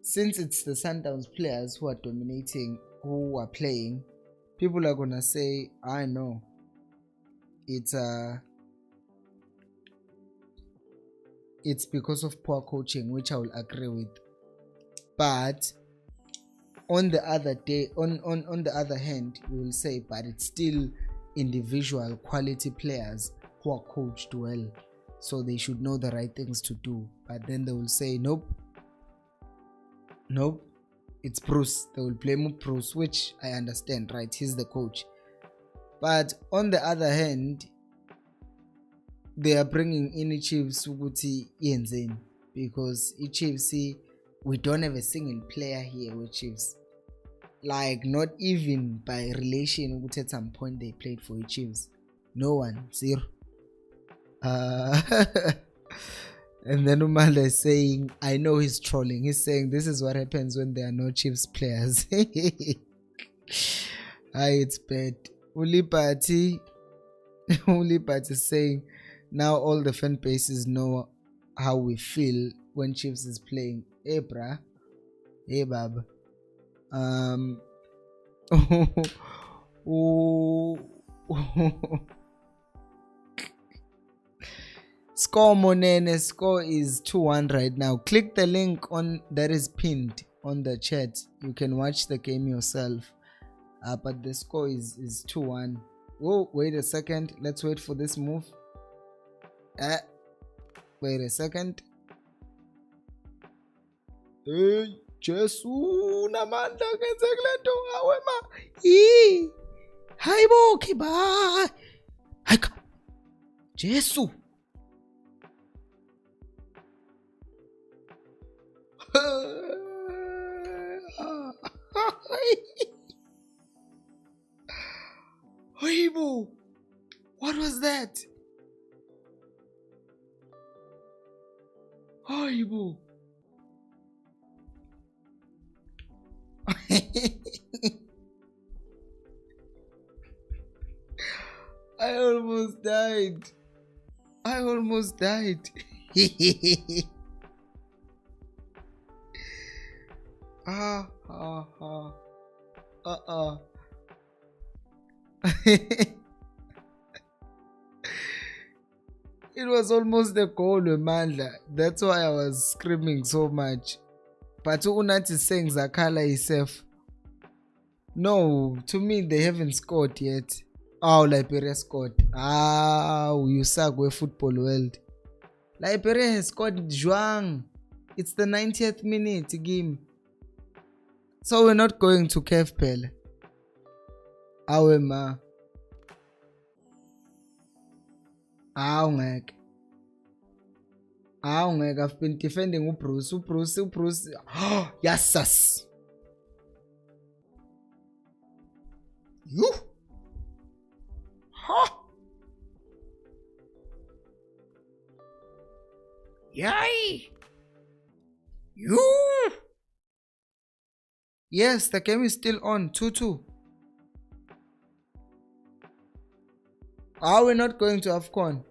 since it's the Sundowns players who are dominating, who are playing, people are gonna say, I know it's because of poor coaching, which I will agree with. But on the other hand, you will say, but it's still individual quality players who are coached well, so they should know the right things to do. But then they will say, nope, it's Bruce. They will blame Bruce, which I understand, right? He's the coach. But on the other hand, they are bringing in Chiefs Uguti Yenzin, because Chiefs, we don't have a single player here with Chiefs. Like, not even by relation, Uguti at some point they played for Chiefs. No one, zero. And then Umala is saying, I know he's trolling. He's saying this is what happens when there are no Chiefs players. It's bad. Ulipati is saying, now all the fan bases know how we feel when Chiefs is playing. Hey, bruh. Hey, bab. Score Monene, score is 2-1 right now. Click the link on that is pinned on the chat. You can watch the game yourself. But the score is 2-1. Whoa, wait a second. Let's wait for this move. Wait a second. Hey, Jesu namanda kenzeklento awema. Hayibo kiba. Hayka. Jesu. Hayibo. What was that? Hayibo. I almost died. It was almost the goal, Mandla. That's why I was screaming so much. But Unat is saying Zakala himself. No, to me they haven't scored yet. Oh, Liberia scored. You suck with football world. Liberia has scored Zhuang. It's the 90th minute game. So we're not going to Cave Pele. Awema. Ngek. I've been defending Bruce. Yes. You. Ha. Yay. You. Yes, the game is still on. 2-2. Are we not going to AFCON?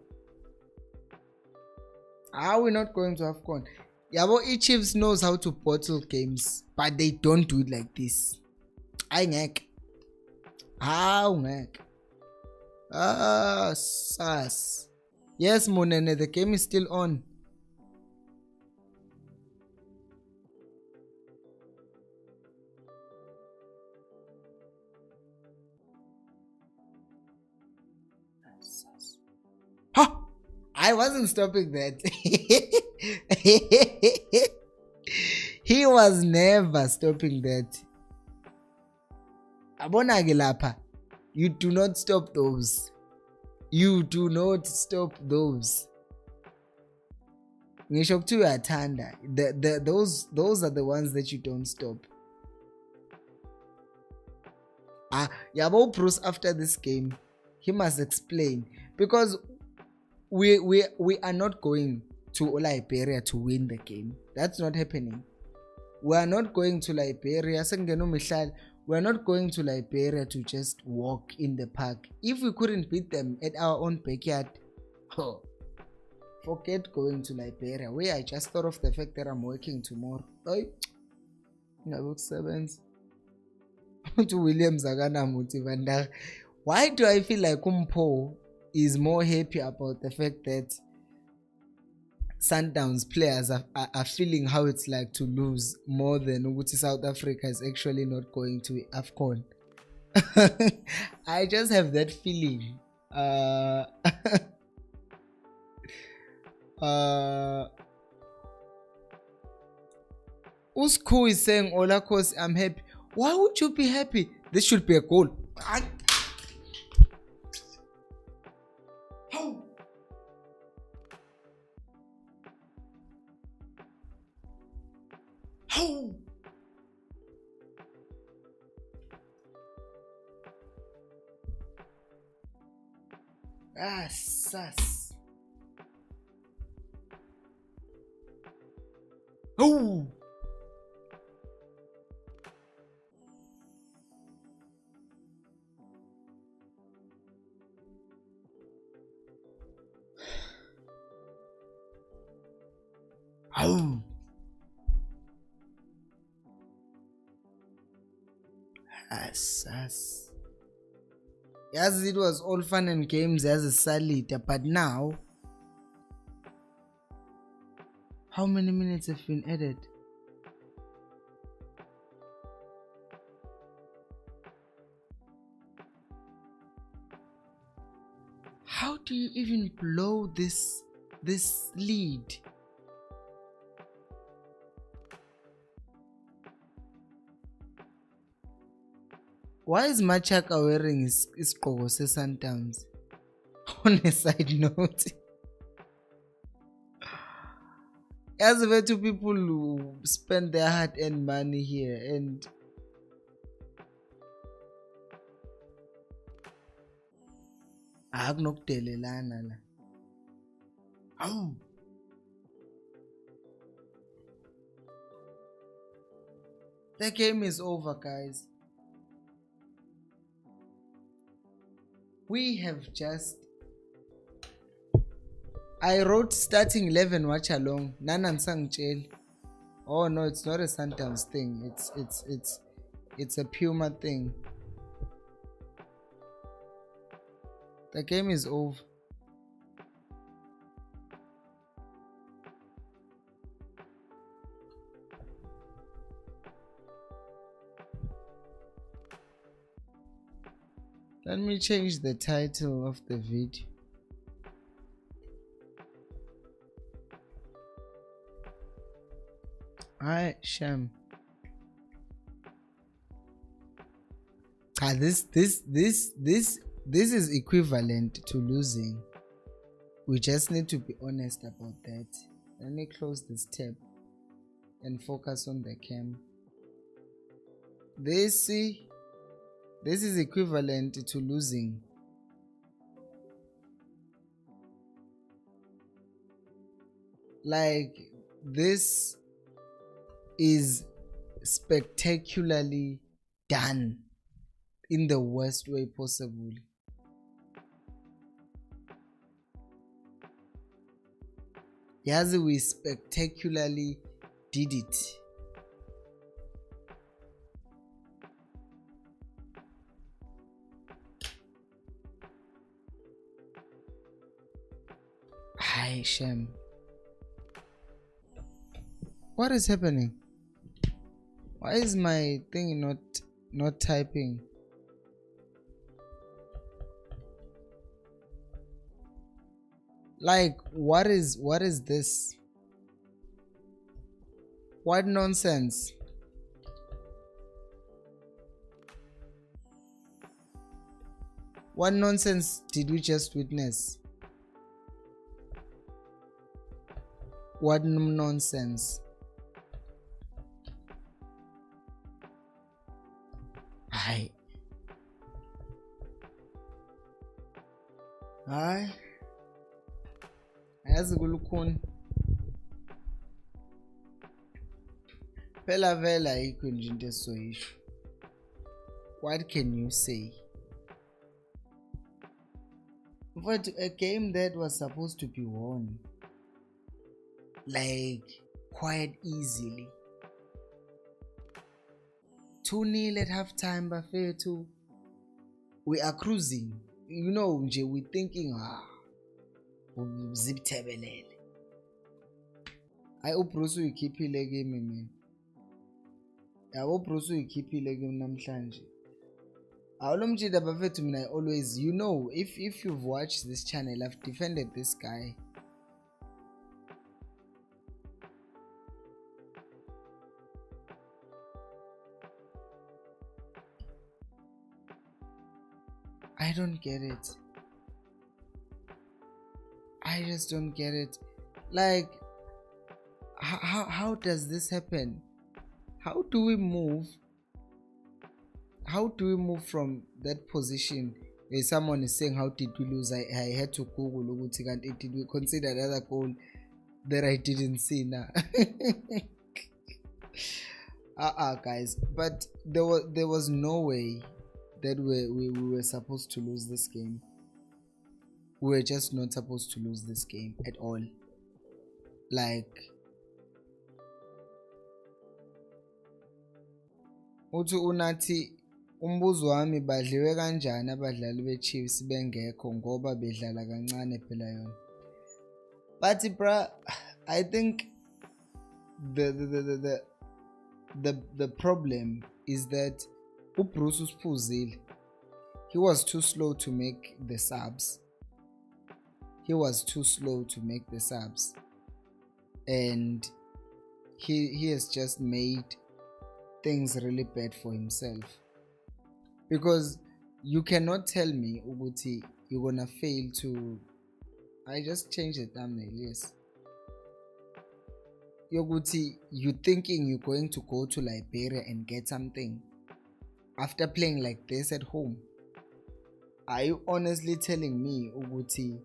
Yabo, Chiefs knows how to bottle games, but they don't do it like this. Sas. Yes, Monene, the game is still on. Huh! I wasn't stopping that. He was never stopping that. Abona ke lapha. You do not stop those. You do not stop those. Ngisho kuthi uyathanda. Those are the ones that you don't stop. Yabo Bruce, after this game, he must explain, because we are not going to Liberia to win the game. That's not happening. We are not going to Liberia. We are not going to Liberia to just walk in the park. If we couldn't beat them at our own backyard, forget going to Liberia. I just thought of the fact that I'm working tomorrow. To Williams, why do I feel like Umpo is more happy about the fact that Sundowns players are feeling how it's like to lose, more than Uguti South Africa is actually not going to AFCON? I just have that feeling. Usko is saying, Ola Khosi, I'm happy. Why would you be happy? This should be a goal. Sus. Oh. Oh. Sus. Yes, it was all fun and games as a Salita, but now, how many minutes have been added? How do you even blow this lead? Why is Machaka wearing his Qaulifiers Sundowns? On a side note, as a way to people who spend their hard-earned money here, and the game is over, guys. We have just, I wrote starting 11 watch along. Nanan sang jail. Oh no, it's not a Sundowns thing. It's a Puma thing. The game is over. Let me change the title of the video. Hi, Sham. This is equivalent to losing. We just need to be honest about that. Let me close this tab and focus on the cam. This is equivalent to losing. Like, this is spectacularly done in the worst way possible. Yes, we spectacularly did it. Hi, Shem. What is happening? Why is my thing not typing? Like, what is this? What nonsense? What nonsense did we just witness? What nonsense? Hi. Yazi kulukhuni. Phela vela ayikho nje into esizoyisho. What can you say? But a game that was supposed to be won like quite easily. 2-0 at halftime, Bafethu. We are cruising. You know, we're thinking, zip tebelele. I hope Bruce will keep the game, man. I hope Bruce will keep the game namhlanje. Awulomjida Bafethu mina always, you know, if you've watched this channel, I've defended this guy. I don't get it. I just don't get it. Like, how does this happen? How do we move? How do we move from that position where someone is saying, how did we lose? I had to Google, did we consider another goal that I didn't see now? Guys, but there was no way that we were supposed to lose this game. We were just not supposed to lose this game at all. Like, uthi unathi umbuzo wami badliwe kanjani abadlali beChiefs bengekho ngoba bedlala kancane phela yona. But bra, I think the problem is that Bruce usiphuzile. He was too slow to make the subs. And he has just made things really bad for himself. Because you cannot tell me ukuthi you're gonna fail to. I just changed the thumbnail, yes. Yoguti, you thinking you're going to go to Liberia and get something after playing like this at home? Are you honestly telling me, Uguti,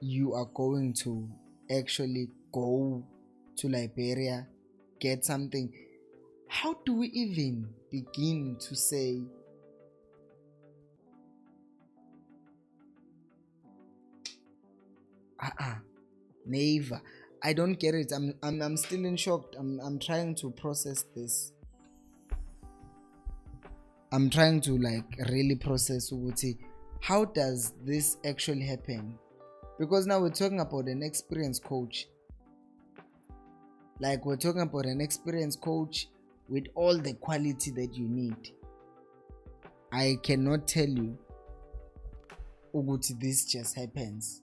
you are going to actually go to Liberia, get something? How do we even begin to say never? I don't get it. I'm still in shock. I'm trying to process this. I'm trying to like really process Uguti. How does this actually happen? Because now we're talking about an experienced coach. Like, we're talking about an experienced coach with all the quality that you need. I cannot tell you Uguti, this just happens.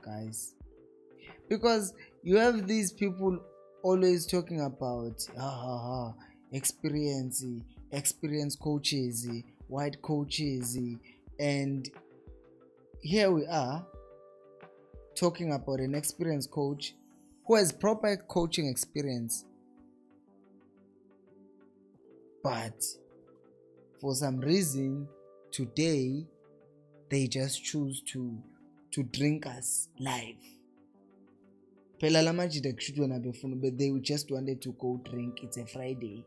Guys. Because you have these people always talking about experienced coaches, white coaches, and here we are talking about an experienced coach who has proper coaching experience, but for some reason today they just choose to drink us live. But they just wanted to go drink. It's a Friday,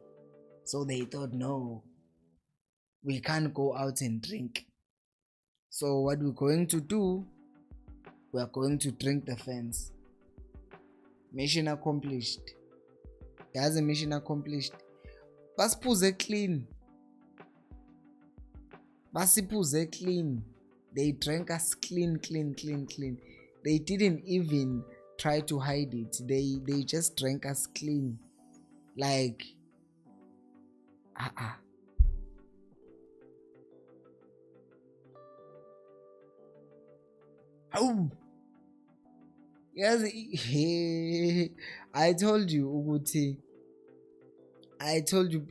so they thought, no, we can't go out and drink. So what we're going to do, we are going to drink the fans. Mission accomplished. There's a mission accomplished. Basipuze clean. They drank us clean. They didn't even try to hide it. They just drank us clean. Like, oh, yes. I told you, Uguti. I told you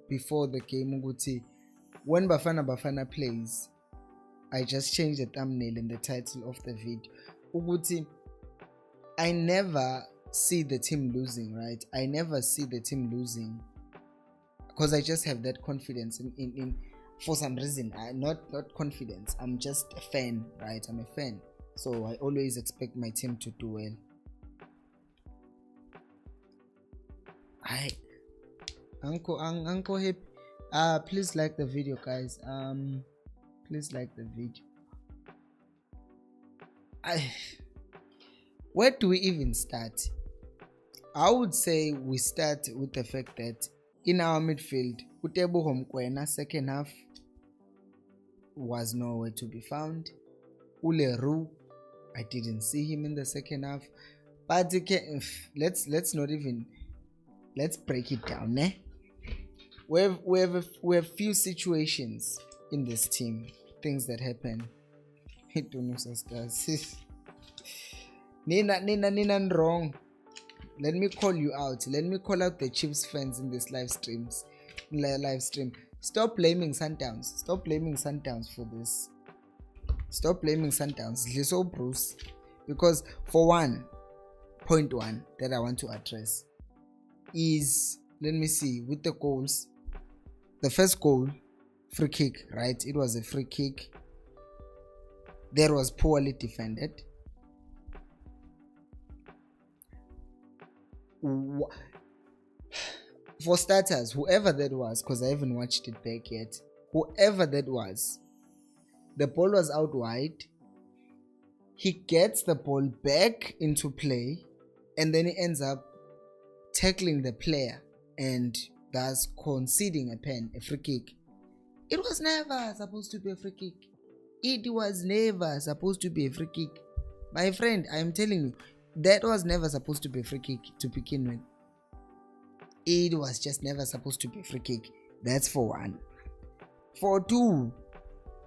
before the game, Uguti. When Bafana Bafana plays, I just changed the thumbnail and the title of the video. Uguti, I never see the team losing, right? I never see the team losing because I just have that confidence in for some reason. Not confidence. I'm just a fan, right? I'm a fan, so I always expect my team to do well. Uncle Hip, please like the video, guys. Please like the video. Where do we even start? I would say we start with the fact that in our midfield, Utebo Homkwena second half was nowhere to be found. Uleru, I didn't see him in the second half. But let's break it down. We have few situations in this team, things that happen. Nina wrong. Let me call you out. Let me call out the Chiefs fans in this live stream. Stop blaming Sundowns. Stop blaming Sundowns for this. Stop blaming Sundowns. Listen, Bruce. Because for point one that I want to address is, let me see, with the goals. The first goal, free kick, right? It was a free kick that was poorly defended. For starters, whoever that was, because I haven't watched it back yet, whoever that was, the ball was out wide. He gets the ball back into play and then he ends up tackling the player and thus conceding a free kick. It was never supposed to be a free kick. It was never supposed to be a free kick. My friend, I'm telling you, that was never supposed to be a free kick to begin with. It was just never supposed to be a free kick. That's for one. For two,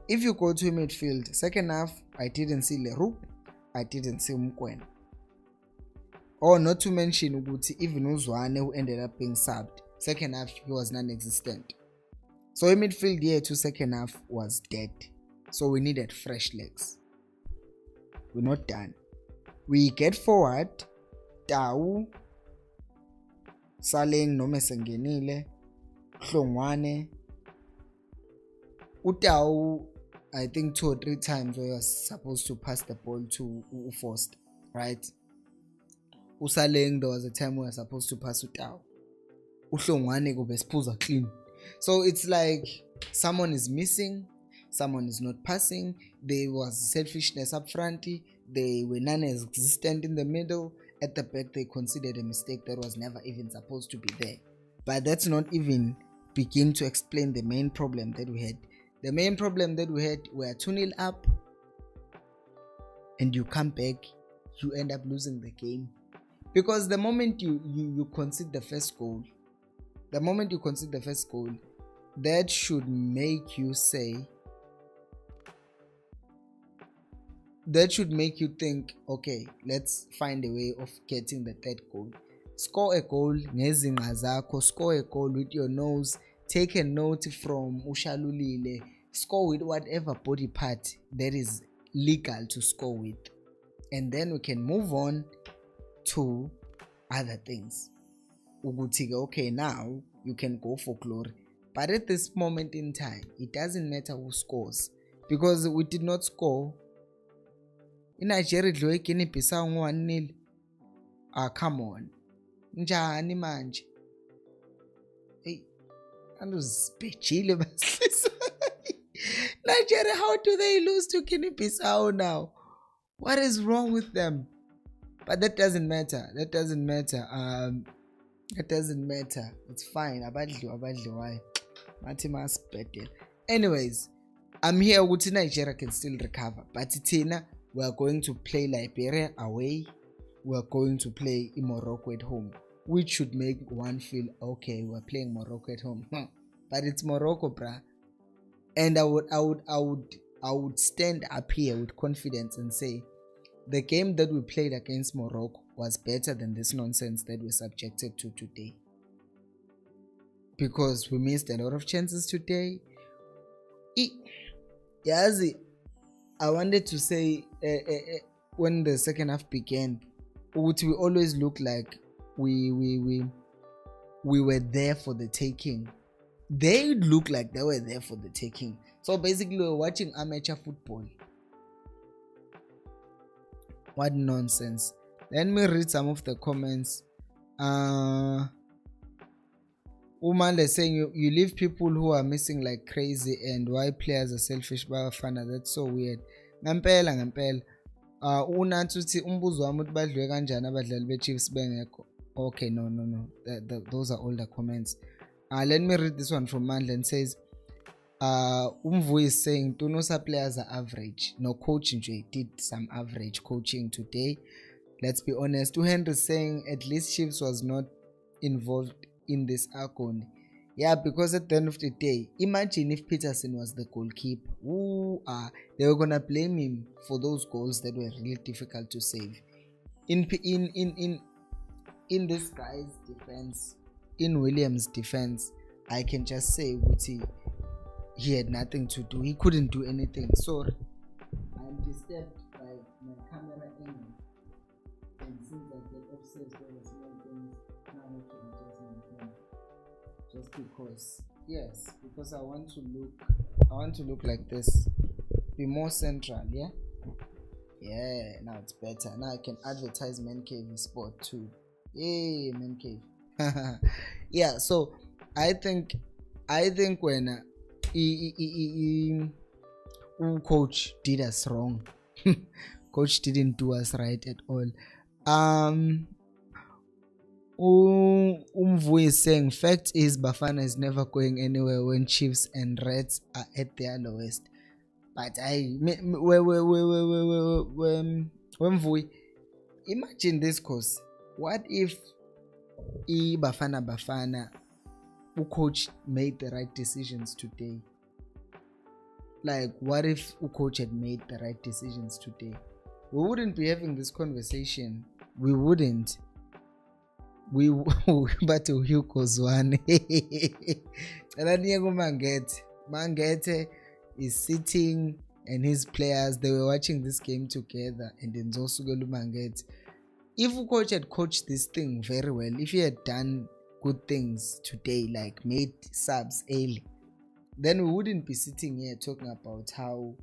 if you go to midfield, second half, I didn't see Leroux, I didn't see Mkwen. Or not to mention Uguti, even Uzwane, who ended up being subbed. Second half, he was non-existent. So in midfield here to second half was dead. So we needed fresh legs. We're not done. We get forward, Tau, Saleng noma sengenile, Hlongwane. Utau, I think 2 or 3 times we were supposed to pass the ball to Forst, right? Usaleng, there was a time we were supposed to pass Utau. Uhlongwane go bespuza clean. So it's like someone is missing, someone is not passing. There was selfishness up front. They were non-existent in the middle. At the back, they considered a mistake that was never even supposed to be there. But that's not even begin to explain the main problem that we had. The main problem that we had, we are 2-0 up, and you come back, you end up losing the game. Because the moment you concede the first goal, that should make you say, that should make you think, okay, let's find a way of getting the third goal. Score a goal, ngezinqa zakho, score a goal with your nose, take a note from Ushalulile, score with whatever body part that is legal to score with. And then we can move on to other things. Uguti, okay, now you can go for glory. But at this moment in time, it doesn't matter who scores. Because we did not score. In Nigeria, Guinea Bissau 1-0. Come on. Njani manje? Hey, Nigeria, how do they lose to Guinea Bissau now? What is wrong with them? But that doesn't matter. That doesn't matter. It's fine. Abadli why? Matimas better. Anyways, I'm here with Nigeria can still recover, but Tina, we are going to play Liberia away, we are going to play in Morocco at home, which should make one feel okay, we're playing Morocco at home. But it's Morocco, bruh. And I would stand up here with confidence and say the game that we played against Morocco was better than this nonsense that we're subjected to today. Because we missed a lot of chances today. Yazi, I wanted to say when the second half began, we always look like we were there for the taking. They look like they were there for the taking. So basically, we're watching amateur football. What nonsense. Let me read some of the comments. Woman is saying you leave people who are missing like crazy, and why players are selfish. Bafana, that's so weird. Ngampela. Unathi uthi umbuzo wami uthi badliwe kanjani abadlali beChiefs bengekho. Okay, no. Those are all the comments. Let me read this one from Mandla and says, Umvu is saying Tunusa players are average. No coaching, did some average coaching today. Let's be honest. Henry is saying at least Chiefs was not involved in this AFCON. Yeah, because at the end of the day, imagine if Peterson was the goalkeeper. They were gonna blame him for those goals that were really difficult to save. In this guy's defense, in Williams' defense, I can just say he had nothing to do. He couldn't do anything. Sorry, I'm disturbed by my camera angle, and since I get obsessed over small things, now I have to adjust my phone. Just because I want to look like this, be more central. Yeah, now it's better. Now I can advertise Mancave eSport too. Hey, Mancave. Yeah, so I think when coach did us wrong. Coach didn't do us right at all. Umvu is saying fact is Bafana is never going anywhere when Chiefs and Reds are at their lowest. But imagine this course. What if Bafana Bafana coach made the right decisions today? Like, what if coach had made the right decisions today? We wouldn't be having this conversation. We wouldn't. But Hugo Zwane. Mangete is sitting, and his players, they were watching this game together, and then Zosugolu Mangete. If coach had coached this thing very well, if he had done good things today, like made subs early, then we wouldn't be sitting here talking about how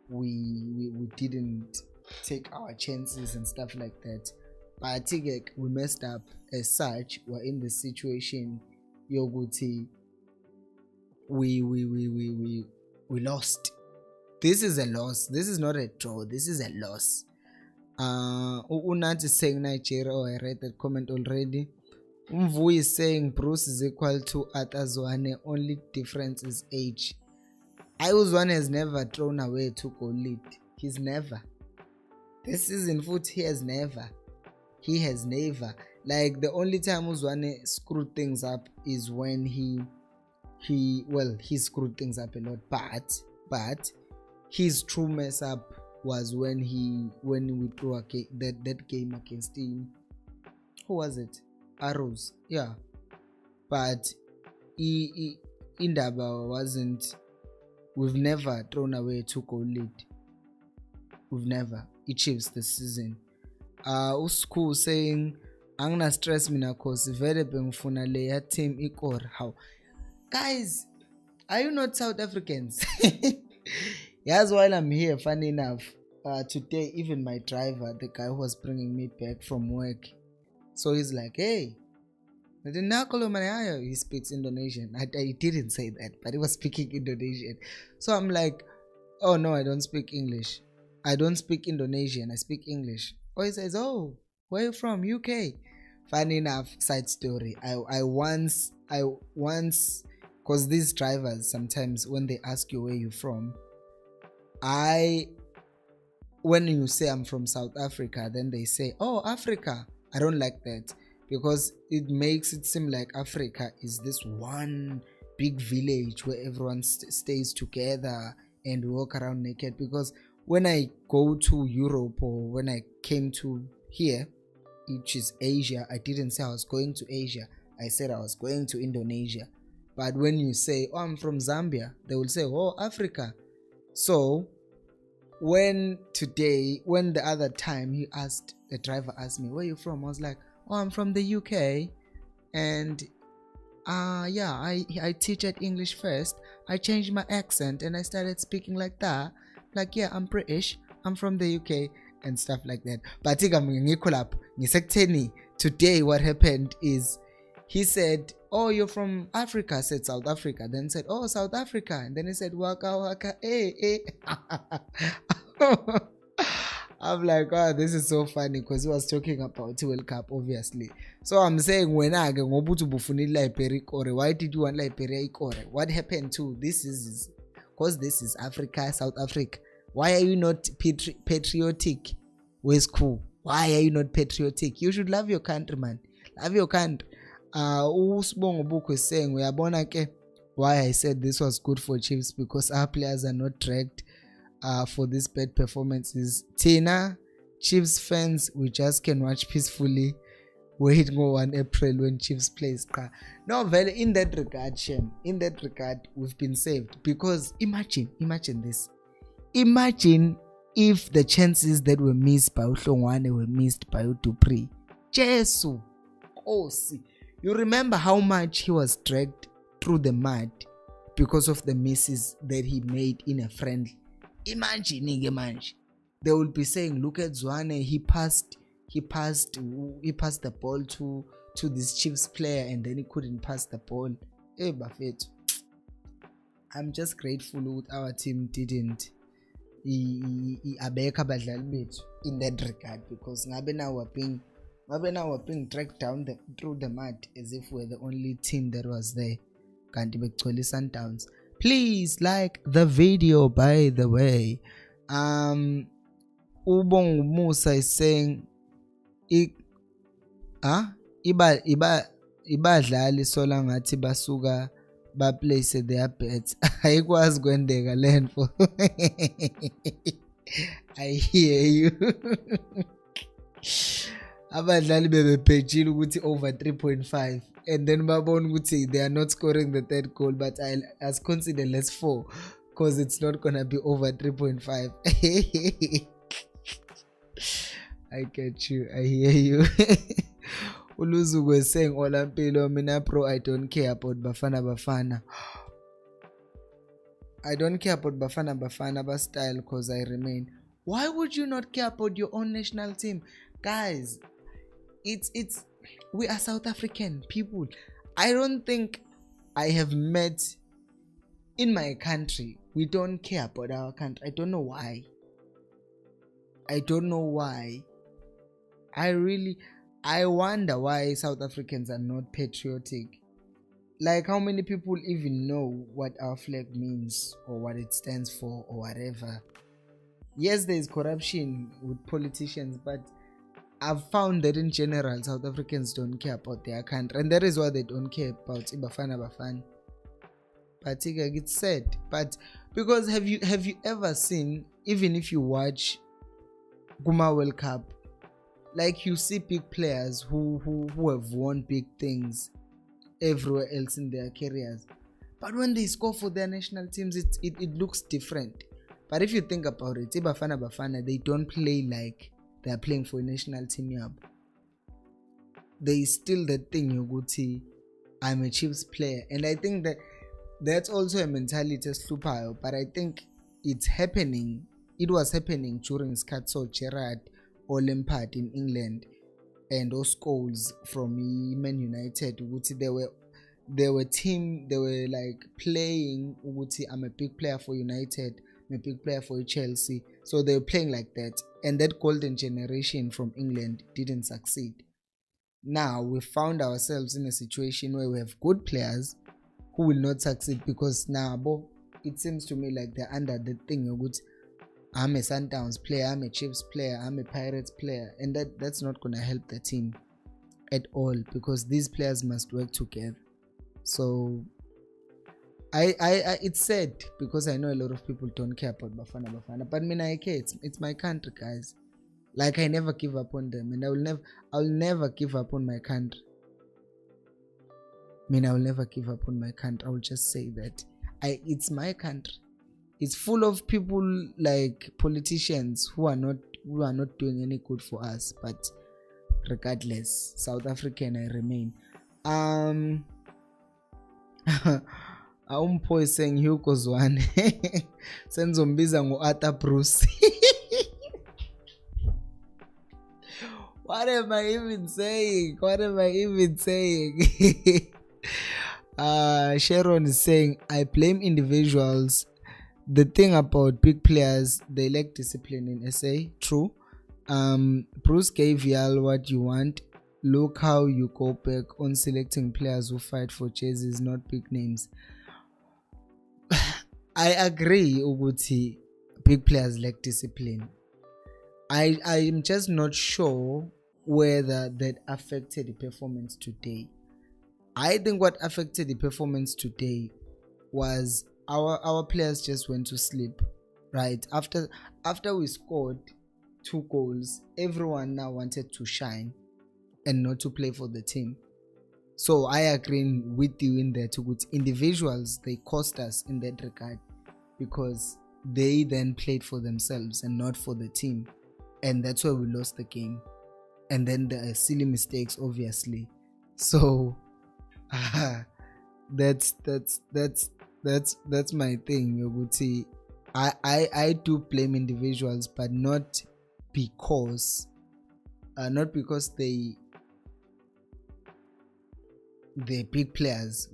we didn't take our chances and stuff like that. But I think we messed up. As such, we're in the situation Yoguti we lost. This is a loss. This is not a draw. This is a loss. Unat is saying Nigeria. I read that comment already. Umvu is saying Bruce is equal to Atazwane. Only difference is age. Ayuzwane has never thrown away a 2-goal lead. He's never. This season foot, he has never. Like, the only time Uzwane screwed things up is when he screwed things up a lot. But his true mess up was when we threw that game against him. Who was it? Arrows. Yeah. But Indaba wasn't. We've never thrown away a 2-goal lead. We've never. It Chiefs this season. Usku saying angna stress mina cause vele bengifuna leya team ikor. How? Guys, are you not South Africans? Yes, while I'm here, funny enough, today even my driver, the guy who was bringing me back from work, so he's like, hey, he speaks Indonesian. I didn't say that, but he was speaking Indonesian. So I'm like, oh no, I don't speak English. I don't speak Indonesian, I speak English. Oh, he says, oh, where are you from? UK. Funny enough, side story. I once, because these drivers, sometimes when they ask you where you're from, when you say I'm from South Africa, then they say, oh, Africa. I don't like that, because it makes it seem like Africa is this one big village where everyone stays together and walk around naked. Because when I go to Europe, or when I came to here, which is Asia, I didn't say I was going to Asia. I said I was going to Indonesia. But when you say, oh, I'm from Zambia, they will say, oh, Africa. So when the other time the driver asked me, where are you from? I was like, oh, I'm from the UK, and I teach at English first. I changed my accent and I started speaking like that. Like, yeah, I'm British, I'm from the UK, and stuff like that. But today what happened is, he said, oh, you're from Africa. I said South Africa. Then said, oh, South Africa. And then he said, waka waka, eh. I'm like, oh, this is so funny, because he was talking about the World Cup, obviously. So I'm saying, why did you want Liberia? What happened to this? Is because this is Africa, South Africa. Why are you not patriotic? Where's cool? Why are you not patriotic? You should love your country, man. Love your country. Usibongo Book is saying, why I said this was good for Chiefs, because our players are not dragged for these bad performances. Tina, Chiefs fans, we just can watch peacefully. Wait go on April when Chiefs plays. No, well, in that regard, Shem, in that regard, we've been saved, because imagine this. Imagine if the chances that were missed by Uhlongwane were missed by Dupree. Jesu, Khosi. You remember how much he was dragged through the mud because of the misses that he made in a friendly. Imagine. They will be saying, look at Zwane, he passed the ball to this Chiefs player, and then he couldn't pass the ball. Hey, Buffett. I'm just grateful that our team didn't abeka abadlali bethu in that regard, because ngabe now we're being dragged down through the mud as if we're the only team that was there. Kanti bekugcwele Sundowns. Please like the video, by the way. Ubong Musa is saying, ibadlali sola ngathi basuka ba place their bets. Ayikwazi kwendeka lento. I hear you. Abadlali bebephetshile ukuthi over 3.5, and then babona ukuthi they are not scoring the third goal, but I'll consider less 4, because it's not gonna be over 3.5. I get you, I hear you. Uluzu was saying, Olampilo, mina bro, I don't care about Bafana Bafana. I don't care about Bafana Bafana but style, because I remain. Why would you not care about your own national team? Guys, we are South African people. I don't think I have met in my country, we don't care about our country. I don't know why. I wonder why South Africans are not patriotic. Like, how many people even know what our flag means, or what it stands for, or whatever? Yes, there is corruption with politicians, but I've found that in general, South Africans don't care about their country, and that is why they don't care about Bafana Bafana. But it's sad. But because have you ever seen, even if you watch Guma World Cup, like, you see big players who have won big things everywhere else in their careers, but when they score for their national teams, it looks different. But if you think about it, Bafana Bafana, they don't play like they are playing for a national team. They still that thing, Yoguti, I'm a Chiefs player, and I think that's also a mentality slupio. But I think it was happening during Scatso, Gerrard, or Lampard in England, and those goals from Man United. They were like playing, I'm a big player for United, I'm a big player for Chelsea. So they were playing like that, and that golden generation from England didn't succeed. Now we found ourselves in a situation where we have good players who will not succeed, because now it seems to me like they're under the thing, I'm a Sundowns player, I'm a Chiefs player, I'm a Pirates player, and that's not gonna help the team at all, because these players must work together. So I it's sad, because I know a lot of people don't care about Bafana Bafana, but I care. It's my country, guys. Like, I never give up on them, and I'll never give up on my country. I'll never give up on my country. I will just say that it's my country. It's full of people like politicians who are not doing any good for us, but regardless, South African I remain. Umpo is saying Hugo Zwane senzombiza ngo-Arthur Bruce. What am I even saying? Sharon is saying, I blame individuals. The thing about big players, they lack discipline in SA. True. Bruce gave y'all what you want. Look how you go back on selecting players who fight for jerseys, not big names. I agree, Uguti. Big players lack discipline. I'm just not sure whether that affected the performance today. I think what affected the performance today was our players just went to sleep, right? After we scored 2 goals, everyone now wanted to shine and not to play for the team. So I agree with you in that. With individuals, they cost us in that regard, because they then played for themselves and not for the team, and that's why we lost the game. And then the silly mistakes, obviously. So that's my thing, Yoguti. I do blame individuals, but not because the big players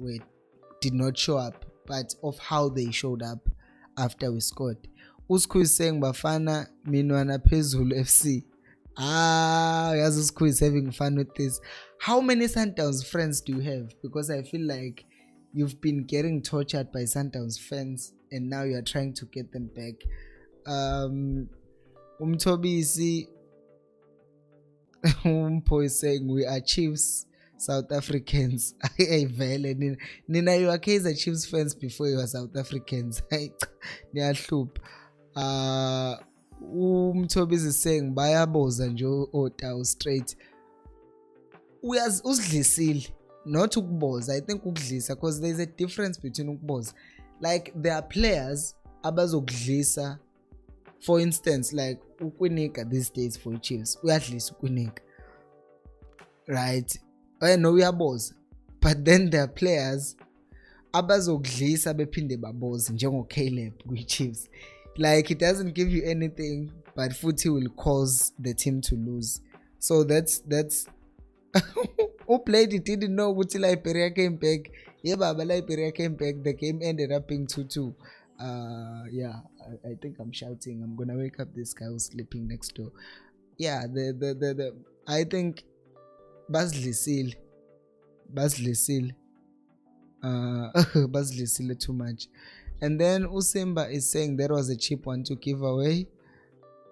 did not show up, but of how they showed up after we scored. Usku is saying Bafana Minwana Pezulu FC. Usku is having fun with this. How many Sundowns friends do you have? Because I feel like you've been getting tortured by Sundowns fans, and now you are trying to get them back. Umtobisi Umpo is saying we are Chiefs South Africans. Nina, you are Kaizer Chiefs fans before you were South Africans. Umtobisi is saying bayaboza nje otawu straight. Usidlisile, not ukuboza. I think ukudlisa, because there's a difference between ukuboza. Like, there are players abazokudlisa. For instance, like ukwinika these days for Chiefs, uyadlisa ukwinika, right? I know uyaboza, but then there are players abazokudlisa bephinde baboze njengo-Caleb kwi-Chiefs. Like, it doesn't give you anything, but futhi will cause the team to lose. So that's who played it didn't know ukuthi Liberia came back. Yeah, baba, Liberia came back. The game ended up being 2-2. Yeah, I think I'm shouting. I'm gonna wake up this guy who's sleeping next door. Yeah, I think Baslisil too much. And then Usimba is saying that was a cheap one to give away.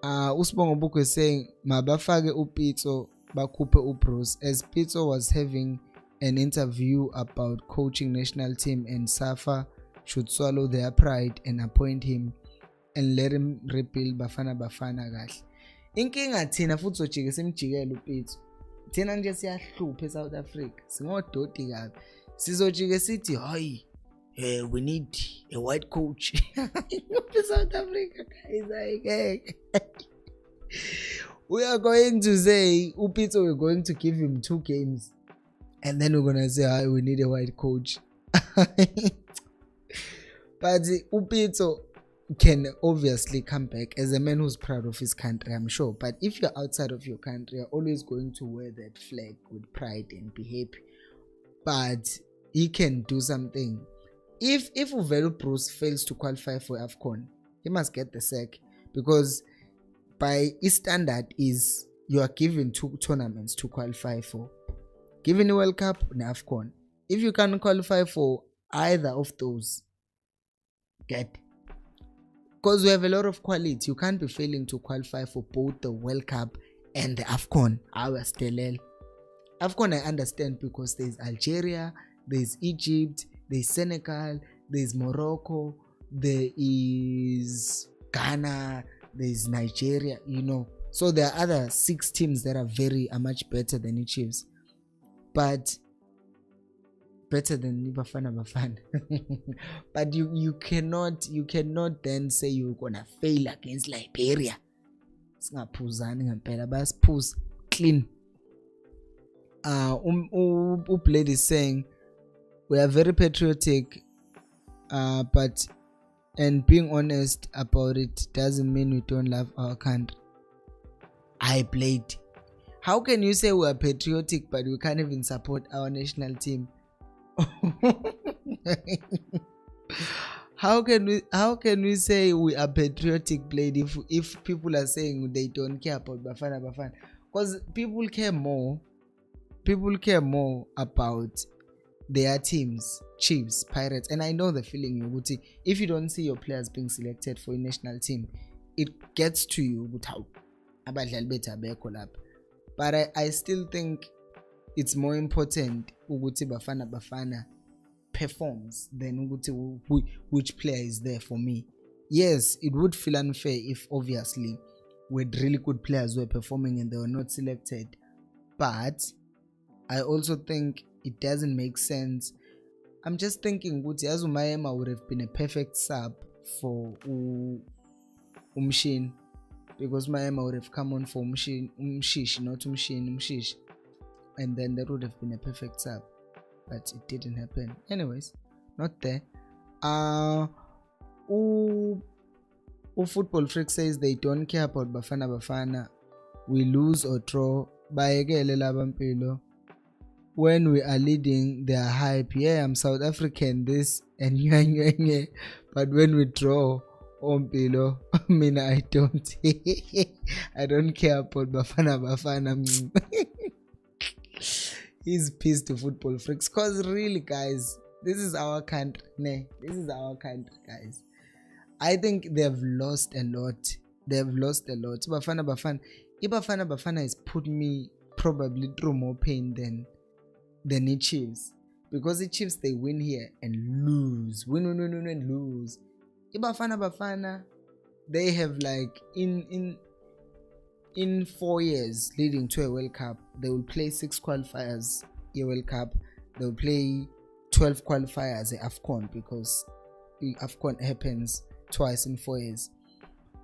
Usbongo Buku is saying mabafage upito bakupe ubros, as Pito was having an interview about coaching national team, and Safa should swallow their pride and appoint him and let him rebuild Bafana Bafana kahle. Inkinga thina futhi sojike simjikela uPito. Thina nje siyahlupha eSouth Africa. Singododi kabi. Sizojike sithi hayi, we need a white coach. South Africa guys, we are going to say Upito, we're going to give him 2 games, and then we're gonna say we need a white coach. But Upito can obviously come back as a man who's proud of his country, I'm sure. But if you're outside of your country, you're always going to wear that flag with pride and be happy. But he can do something. If Uvelo Bruce fails to qualify for AFCON, he must get the sack, because by his standard is you are given 2 tournaments to qualify for. Given the World Cup and AFCON. If you can't qualify for either of those, get because we have a lot of quality. You can't be failing to qualify for both the World Cup and the AFCON. AFCON I understand because there's Algeria, there's Egypt, there's Senegal, there's Morocco, there is Ghana, there's Nigeria, So there are other 6 teams that are much better than the Chiefs. But better than Bafana Bafana. But you cannot then say you're gonna fail against Liberia. Singaphuzani ngempela, basiphuza clean. Blade is saying we are very patriotic, but being honest about it doesn't mean we don't love our country. I played. How can you say we are patriotic but we can't even support our national team? How can we say we are patriotic, Blade, if people are saying they don't care about Bafana Bafana? Because people care more about their teams, Chiefs, Pirates, and I know the feeling you would see. If you don't see your players being selected for a national team, it gets to you. But I still think it's more important ukuthi Bafana Bafana performs than which player is there for me. Yes, it would feel unfair if obviously with really good players were performing and they were not selected. But I also think it doesn't make sense. I'm just thinking ukuthi Azumayema would have been a perfect sub for Umshin, because Mayema would have come on for Umshish, not Umshish, and then that would have been a perfect sub, but it didn't happen. Anyways, not there. Football Freak says they don't care about Bafana Bafana. We lose or draw. When we are leading, they are hype. Yeah, I'm South African, this and yeah. But when we draw, Ompilo, I don't. I don't care about Bafana Bafana. He's pissed to Football Freaks, cause really, guys, this is our country. This is our country, guys. I think they've lost a lot. Bafana Bafana has put me probably through more pain than the Chiefs, because the Chiefs, they win here and lose, win, lose. Bafana, they have like in 4 years leading to a World Cup, they will play 6 qualifiers a World Cup. They will play 12 qualifiers at AFCON, because the AFCON happens twice in 4 years.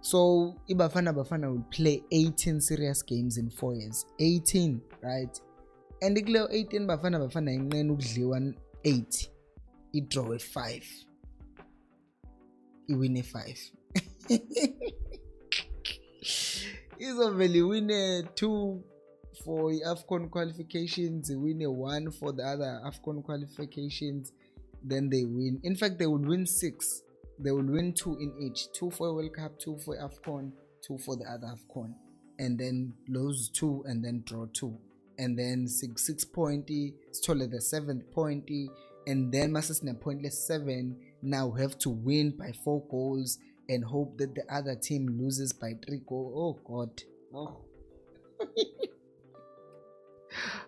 So Bafana will play 18 serious games in 4 years. 18, right? And the 18 Bafana in 8. It draw a 5. He win a 5. He's only win a 2 for AFCON qualifications. He win a 1 for the other AFCON qualifications. Then they win. In fact, they would win 6. They will win 2 in each. 2 for World Cup, 2 for AFCON, 2 for the other AFCON. And then lose 2 and then draw 2. And then 6 pointy, stole the 7th pointy. And then Masasna pointless 7. Now have to win by 4 goals and hope that the other team loses by 3 goals. Oh God. Oh.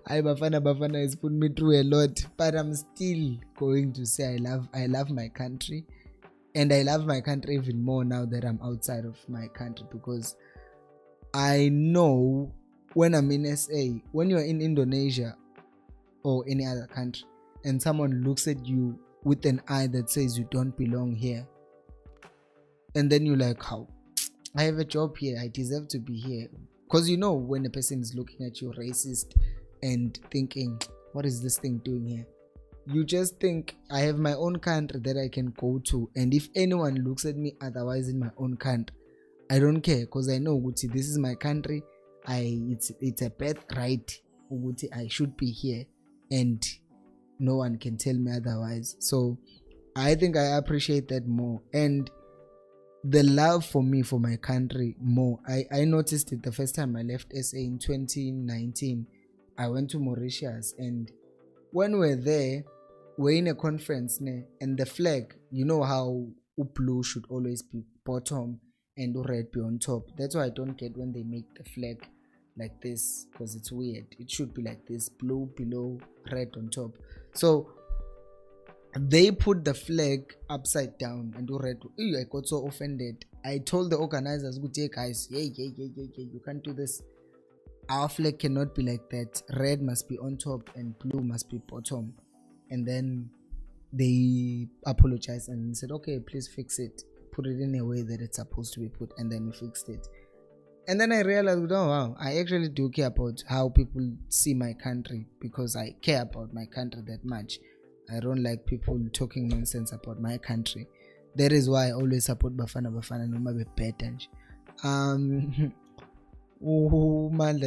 Bafana has put me through a lot, but I'm still going to say I love my country. And I love my country even more now that I'm outside of my country, because I know when I'm in SA, when you're in Indonesia or any other country, and someone looks at you with an eye that says you don't belong here, and then you're like, how? I have a job here, I deserve to be here. Because when a person is looking at you racist and thinking, what is this thing doing here? You just think, I have my own country that I can go to, and if anyone looks at me otherwise in my own country, I don't care, because I know Uguti, this is my country. It's a birthright. Uguti, I should be here, and no one can tell me otherwise. So I think I appreciate that more, and the love for me, for my country more. I noticed it the first time I left SA in 2019. I went to Mauritius, and when we're there, we're in a conference, and the flag, how blue should always be bottom and red be on top. That's why I don't get when they make the flag like this, because it's weird. It should be like this, blue below, red on top. So they put the flag upside down and do red. Ew, I got so offended. I told the organizers, good day guys, you can't do this. Our flag cannot be like that. Red must be on top and blue must be bottom. And then they apologized and said, okay, please fix it, put it in a way that it's supposed to be put. And then we fixed it. And then I realized, oh wow, I actually do care about how people see my country, because I care about my country that much. I don't like people talking nonsense about my country. That is why I always support Bafana Bafana no matter better. Umanda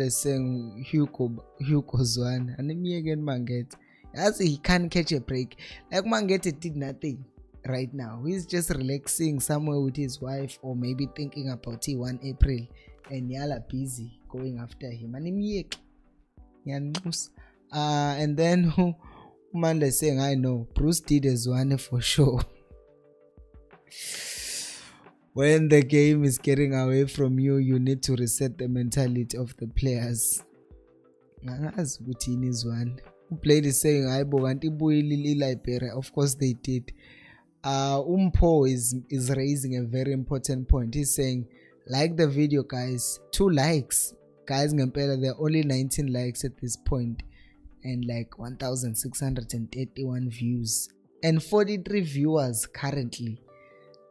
is saying Hugo Zwan, and me again Manget. As he can't catch a break. Like Manget did nothing right now. He's just relaxing somewhere with his wife, or maybe thinking about T1 April, and y'all are busy going after him. And then Umanda is saying, I know Bruce did as one for sure. When the game is getting away from you, you need to reset the mentality of the players. As Putin is one who played is saying, I Liberia. Of course they did. Umpo is raising a very important point. He's saying, like the video guys, 2 likes. Guys, there are only 19 likes at this point, and like 1,631 views and 43 viewers currently.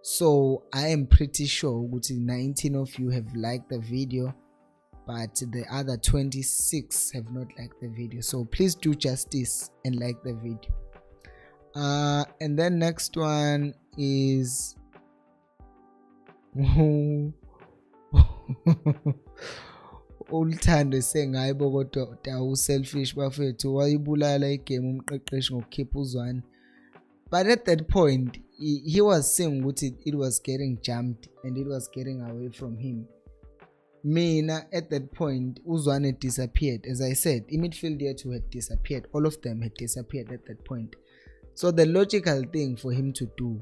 So I am pretty sure 19 of you have liked the video, but the other 26 have not liked the video. So please do justice and like the video. And then next one is Ulthando saying hayi bokodwa selfish bafethu wayibulala igame umqeqeshi ngokukhipha uzwane. But at that point he was saying it was getting jumped and it was getting away from him. Mina at that point uzwane had disappeared. As I said, in midfield yet who had disappeared. All of them had disappeared at that point. So the logical thing for him to do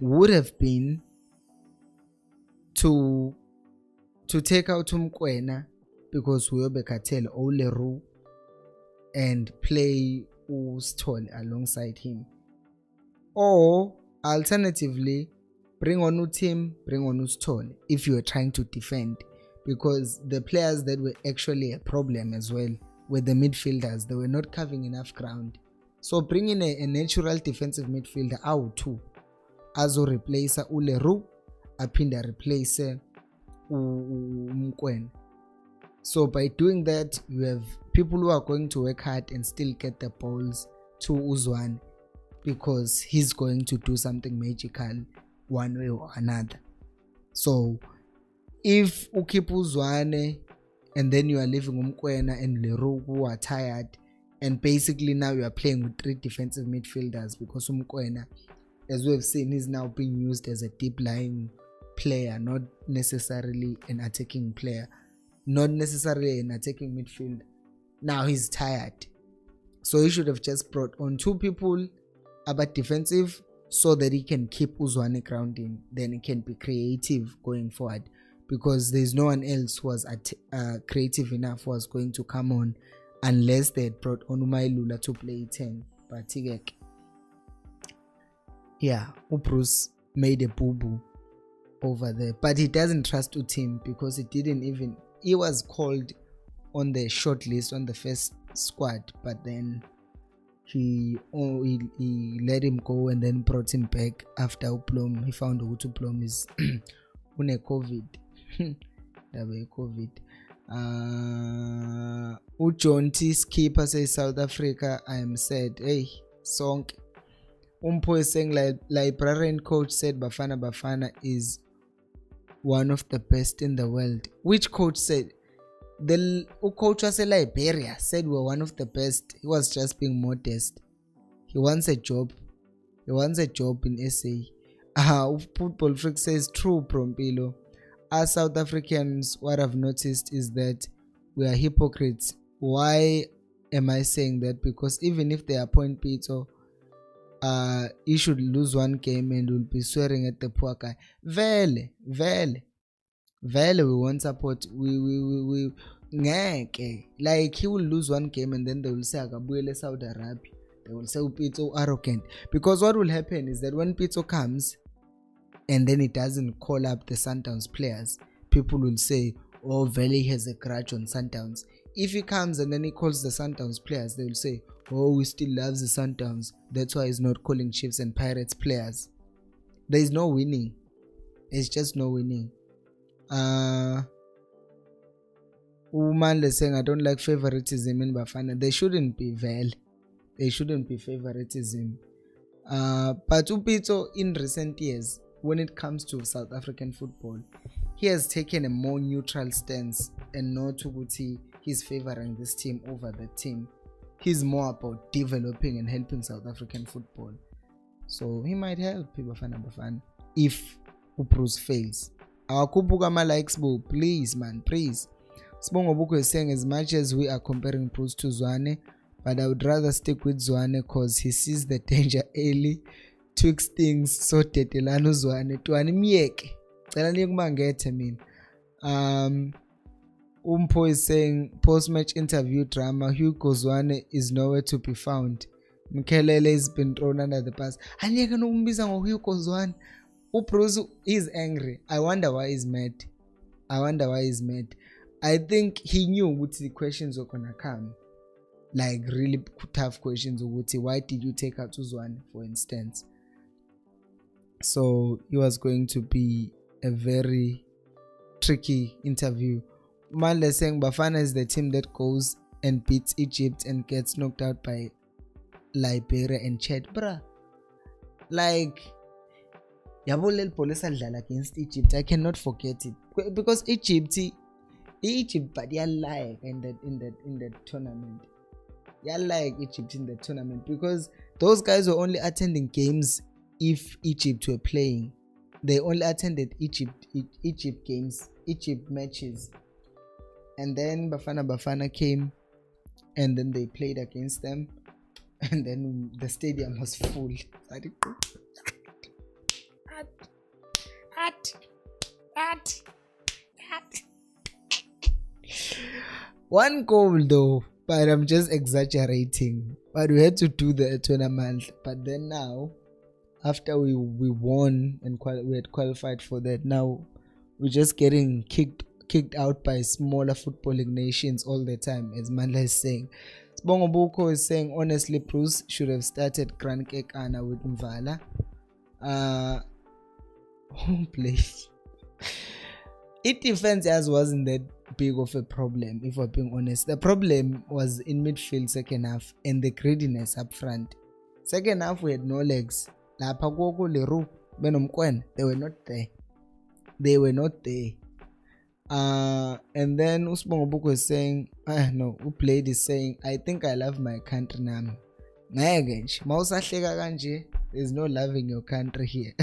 would have been to take out Umkwena, because Uyobe Katel Oleru, and play Ustol alongside him. Or alternatively, bring on Utim, bring on Ustol if you are trying to defend, because the players that were actually a problem as well were the midfielders. They were not covering enough ground. So bring in a natural defensive midfielder out too, as a replacer Uleru, apinda replace Umkwena. So by doing that, you have people who are going to work hard and still get the balls to Uzwane, because he's going to do something magical one way or another. So if you keep Uzwane and then you are leaving Umkwena and Leroux who are tired, and basically now you are playing with 3 defensive midfielders, because Umkwena, as we have seen, is now being used as a deep lying player, not necessarily an attacking player, not necessarily an attacking midfield. Now he's tired, so he should have just brought on 2 people about defensive, so that he can keep Uzwane grounding. Then he can be creative going forward, because there's no one else who was creative enough who was going to come on, unless they had brought on Umailula to play 10. But yeah, Bruce made a boo-boo over there, but he doesn't trust Utim, because he was called on the short list on the first squad, but then he let him go and then brought him back after Uplom. He found out Uplom is on a COVID. That way COVID. John T. Skipper says South Africa, I am sad. Hey, song. Umpo is saying librarian coach said Bafana Bafana is one of the best in the world. Which coach said? The coach was in Liberia said we're one of the best. He was just being modest. He wants a job. He wants a job in SA. Football Freak says true, Prompilo. As South Africans, what I've noticed is that we are hypocrites. Why am I saying that? Because even if they appoint Peter, he should lose one game and will be swearing at the poor guy. Vele we won't support. We ngeke. Like he will lose one game and then they will say akabuyele Saudi Arabia. They will say Pitso arrogant, because what will happen is that when Pitso comes and then he doesn't call up the Sundowns players, people will say, oh, Vele has a grudge on Sundowns. If he comes and then he calls the Sundowns players, they will say, oh, he still loves the Sundowns, that's why he's not calling Chiefs and Pirates players. There is no winning. It's just no winning. Woman is saying, I don't like favoritism in Bafana. There shouldn't be, Vele. There shouldn't be favoritism. But Upito, in recent years, when it comes to South African football, he has taken a more neutral stance and not Tuguti he's favoring this team over the team. He's more about developing and helping South African football. So he might help Bafana Bafana if Bruce fails. Our Kupugama likes Bo, please man, please. Sibongo Buko is saying, as much as we are comparing Bruce to Zwane, but I would rather stick with Zwane because he sees the danger early, tweaks things, so Tetelano Zwane Tuani Mieke. Umpo is saying, post-match interview drama, Hugo Zwane is nowhere to be found. Mkelele has been thrown under the bus. Hugo Zwane. Uprozu is angry. I wonder why he's mad. I think he knew what the questions were gonna come. Like really tough questions. Why did you take out Zwane, for instance? So it was going to be a very tricky interview. Male saying Bafana is the team that goes and beats Egypt and gets knocked out by Liberia and Chad. Bruh. Like Yabolel Police against Egypt. I cannot forget it. Because Egypt but they are like in that tournament. They are like Egypt in the tournament because those guys were only attending games if Egypt were playing. They only attended Egypt games, Egypt matches. And then Bafana came and then they played against them and then the stadium was full. One goal though, but I'm just exaggerating. But we had to do the tournament. But then now, after we won and we had qualified for that, now we're just getting kicked out by smaller footballing nations all the time, as Mandla is saying. Sibongo Buko is saying, honestly, Bruce should have started Grand Kekana with Mvala. Please. It defense as wasn't that big of a problem, if we're being honest. The problem was in midfield second half and the greediness up front. Second half we had no legs. They were not there. And then Usbongo Buko is saying, who played is saying, I think I love my country now. There's no love in your country here.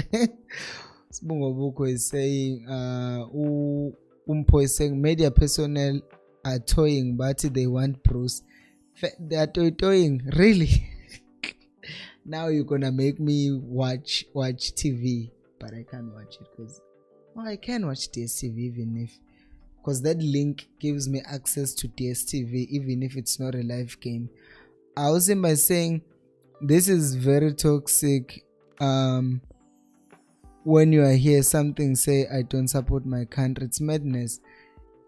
Usbongo Buko is saying, Umpo is saying, media personnel are toying, but they want Bruce. They are toying, really? Now you're gonna make me watch TV, but I can't watch it because I can watch DSTV even if, because that link gives me access to DSTV even if it's not a live game. I was in by saying this is very toxic. When you are here, something say I don't support my country. It's madness.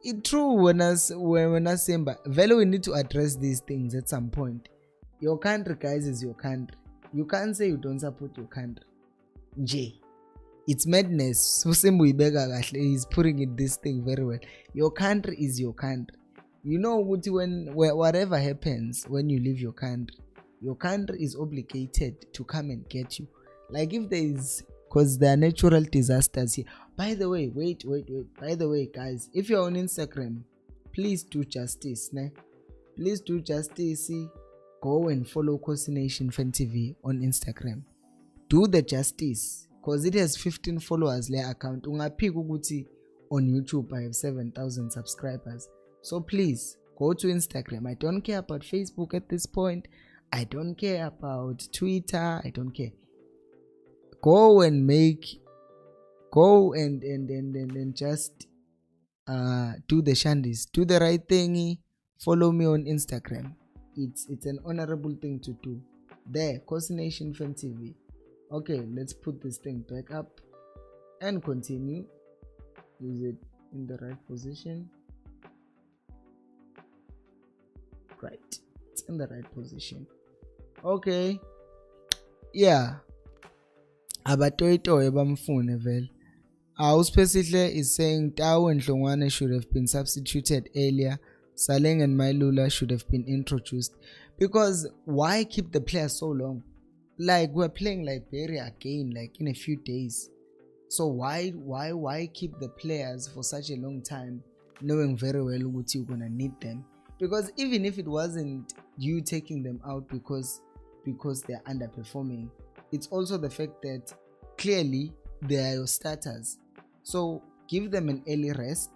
It's true when I say, but Velo, we need to address these things at some point. Your country, guys, is your country. You can't say you don't support your country. It's madness. He's putting it this thing very well. Your country is your country. You know whatever happens when you leave your country is obligated to come and get you. Like if there is, because there are natural disasters here. By the way, wait. By the way, guys, if you're on Instagram, please do justice. Please do justice. Go and follow Khosi Nation Fan TV on Instagram. Do the justice. Because it has 15 followers their account. Ungapik ukuthi on YouTube I have 7,000 subscribers. So please go to Instagram. I don't care about Facebook at this point. I don't care about Twitter. I don't care. Go and just do the shandies. Do the right thingy. Follow me on Instagram. It's an honorable thing to do. There, Khosi Nation Fan TV. Okay, let's put this thing back up and continue. Is it in the right position? Right, it's in the right position. Okay, yeah. Abatoyitoy bamfune vele. Uspecihle is saying Tau and Hlongwane should have been substituted earlier. Saleng and Mailula should have been introduced. Because why keep the players so long? Like, we're playing Liberia again, like in a few days. So why keep the players for such a long time, knowing very well what you're gonna need them? Because even if it wasn't you taking them out because they're underperforming, it's also the fact that clearly they are your starters. So give them an early rest,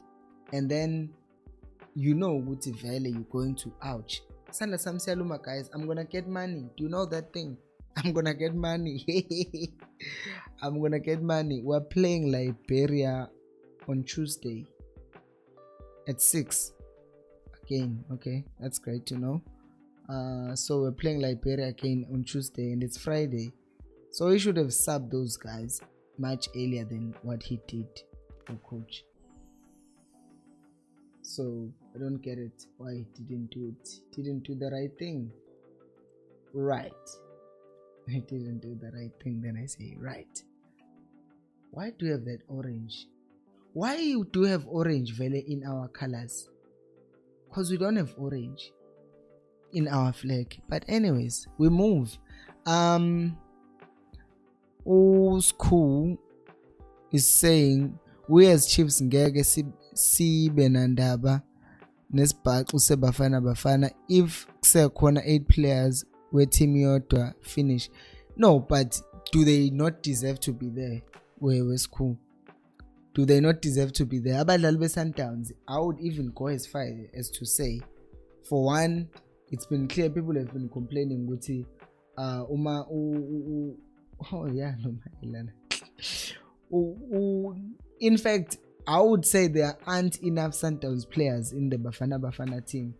and then you know what value you're going to. Ouch. Sanda Samsialuma, guys, I'm gonna get money. Do you know that thing? I'm gonna get money. I'm gonna get money. We're playing Liberia on Tuesday at 6 again. Okay, that's great to know. So we're playing Liberia again on Tuesday, and it's Friday. So he should have subbed those guys much earlier than what he did for coach. So I don't get it why he didn't do it. He didn't do the right thing. Right. He didn't do the right thing, then I say right. Why do you have that orange? Why you do have orange vele in our colors? Because we don't have orange in our flag. But anyways, we move. School is saying we as Chiefs ngeke sibe nandaba nesibhaxu seBafana Bafana if kusekhona 8 players we team yodwa finish. No, but do they not deserve to be there? Where school? Do they not deserve to be there? Abadlali beSundowns, I would even go as far as to say, for one, it's been clear people have been complaining ukuthi in fact, I would say there aren't enough Sundowns players in the Bafana Bafana team.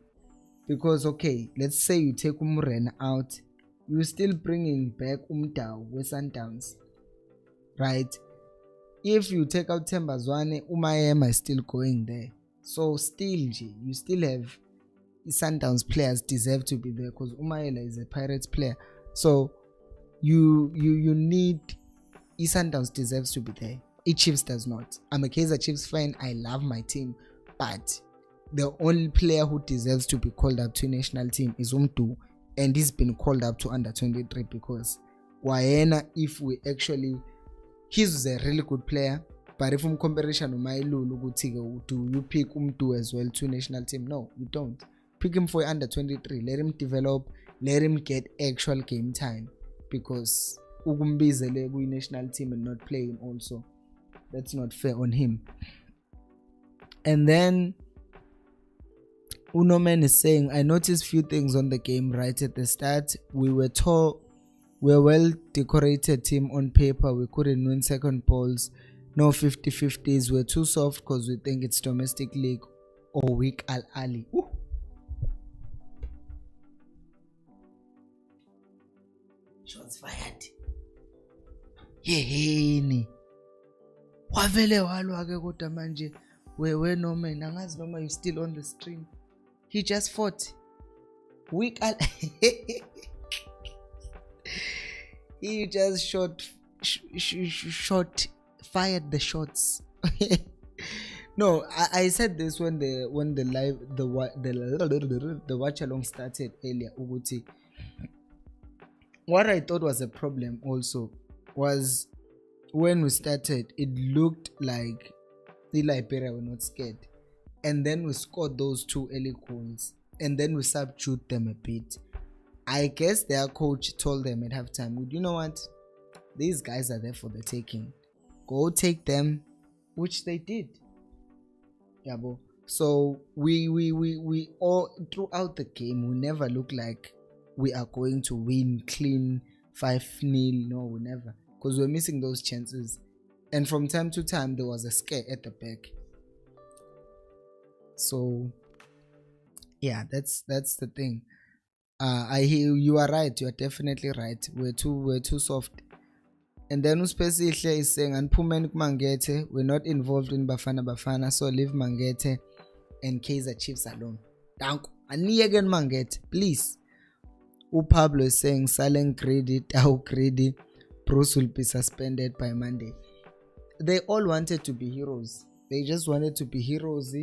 Because okay, let's say you take Umren out, you're still bringing back Umtao with Sundowns, right? If you take out Tembazwane, Umayema is still going there. So still, you still have Sundowns players deserve to be there because Umayela is a Pirates player. So you need Sundowns deserves to be there. Chiefs does not. I'm a Kaizer Chiefs fan. I love my team, but the only player who deserves to be called up to national team is Umtu, and he's been called up to under 23 because Wayena, if we actually, he's a really good player, but if comparison do you pick Umtu as well to national team? No, you don't. Pick him for under 23. Let him develop. Let him get actual game time, because Ugumbizele national team and not play him also. That's not fair on him. And then Unoman is saying, I noticed few things on the game right at the start. We were well decorated team on paper. We couldn't win second balls. No 50-50s. We're too soft because we think it's domestic league or weak Al Ali. Shots fired. Yeheni. Wavele walwa ke kodwa manje we no man angazi noma you still on the stream. He just fought weak he just fired the shots. No, I said this when the watch along started earlier. Uguti, what I thought was a problem also was when we started, it looked like the Liberia were not scared, and then we scored those 2 early goals, and then we subdued them a bit. I guess their coach told them at halftime, you know what, these guys are there for the taking, go take them, which they did. So we all throughout the game, we never looked like we are going to win clean 5-0. No, we never, because we're missing those chances. And from time to time, there was a scare at the back. So, yeah, that's the thing. I hear you are right. You are definitely right. We're too soft. And then Uspesihle is saying, and Pumen Mangete, we're not involved in Bafana Bafana, so leave Mangete and Kaizer Chiefs alone. Thank you. Again, Mangete, please. Pablo is saying, silent greedy, Tau greedy, Bruce will be suspended by Monday. They all wanted to be heroes. They just wanted to be heroes,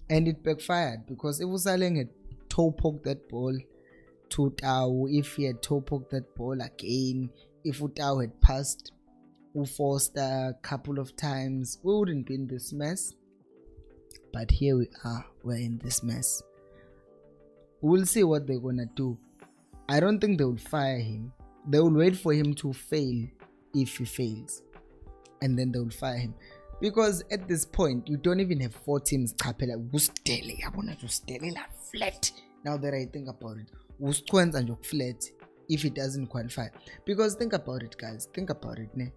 and it backfired, because if Usaleng had toe poked that ball to Tau, if he had toe poked that ball again, if Tau had passed Forster a couple of times, we wouldn't be in this mess. But here we are, we're in this mess. We'll see what they're gonna do. I don't think they will fire him. They will wait for him to fail if he fails, and then they will fire him. Because at this point, you don't even have 4 teams. Flat. Now that I think about it, and your flat if it doesn't qualify. Because think about it, guys. Think about it. Ne?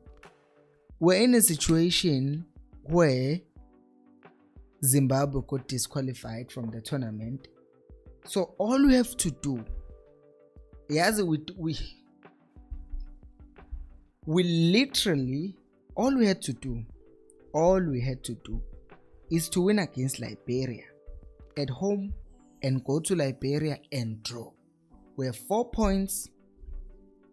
We're in a situation where Zimbabwe got disqualified from the tournament. So all we have to do, we literally, all we had to do is to win against Liberia at home and go to Liberia and draw. We have 4 points,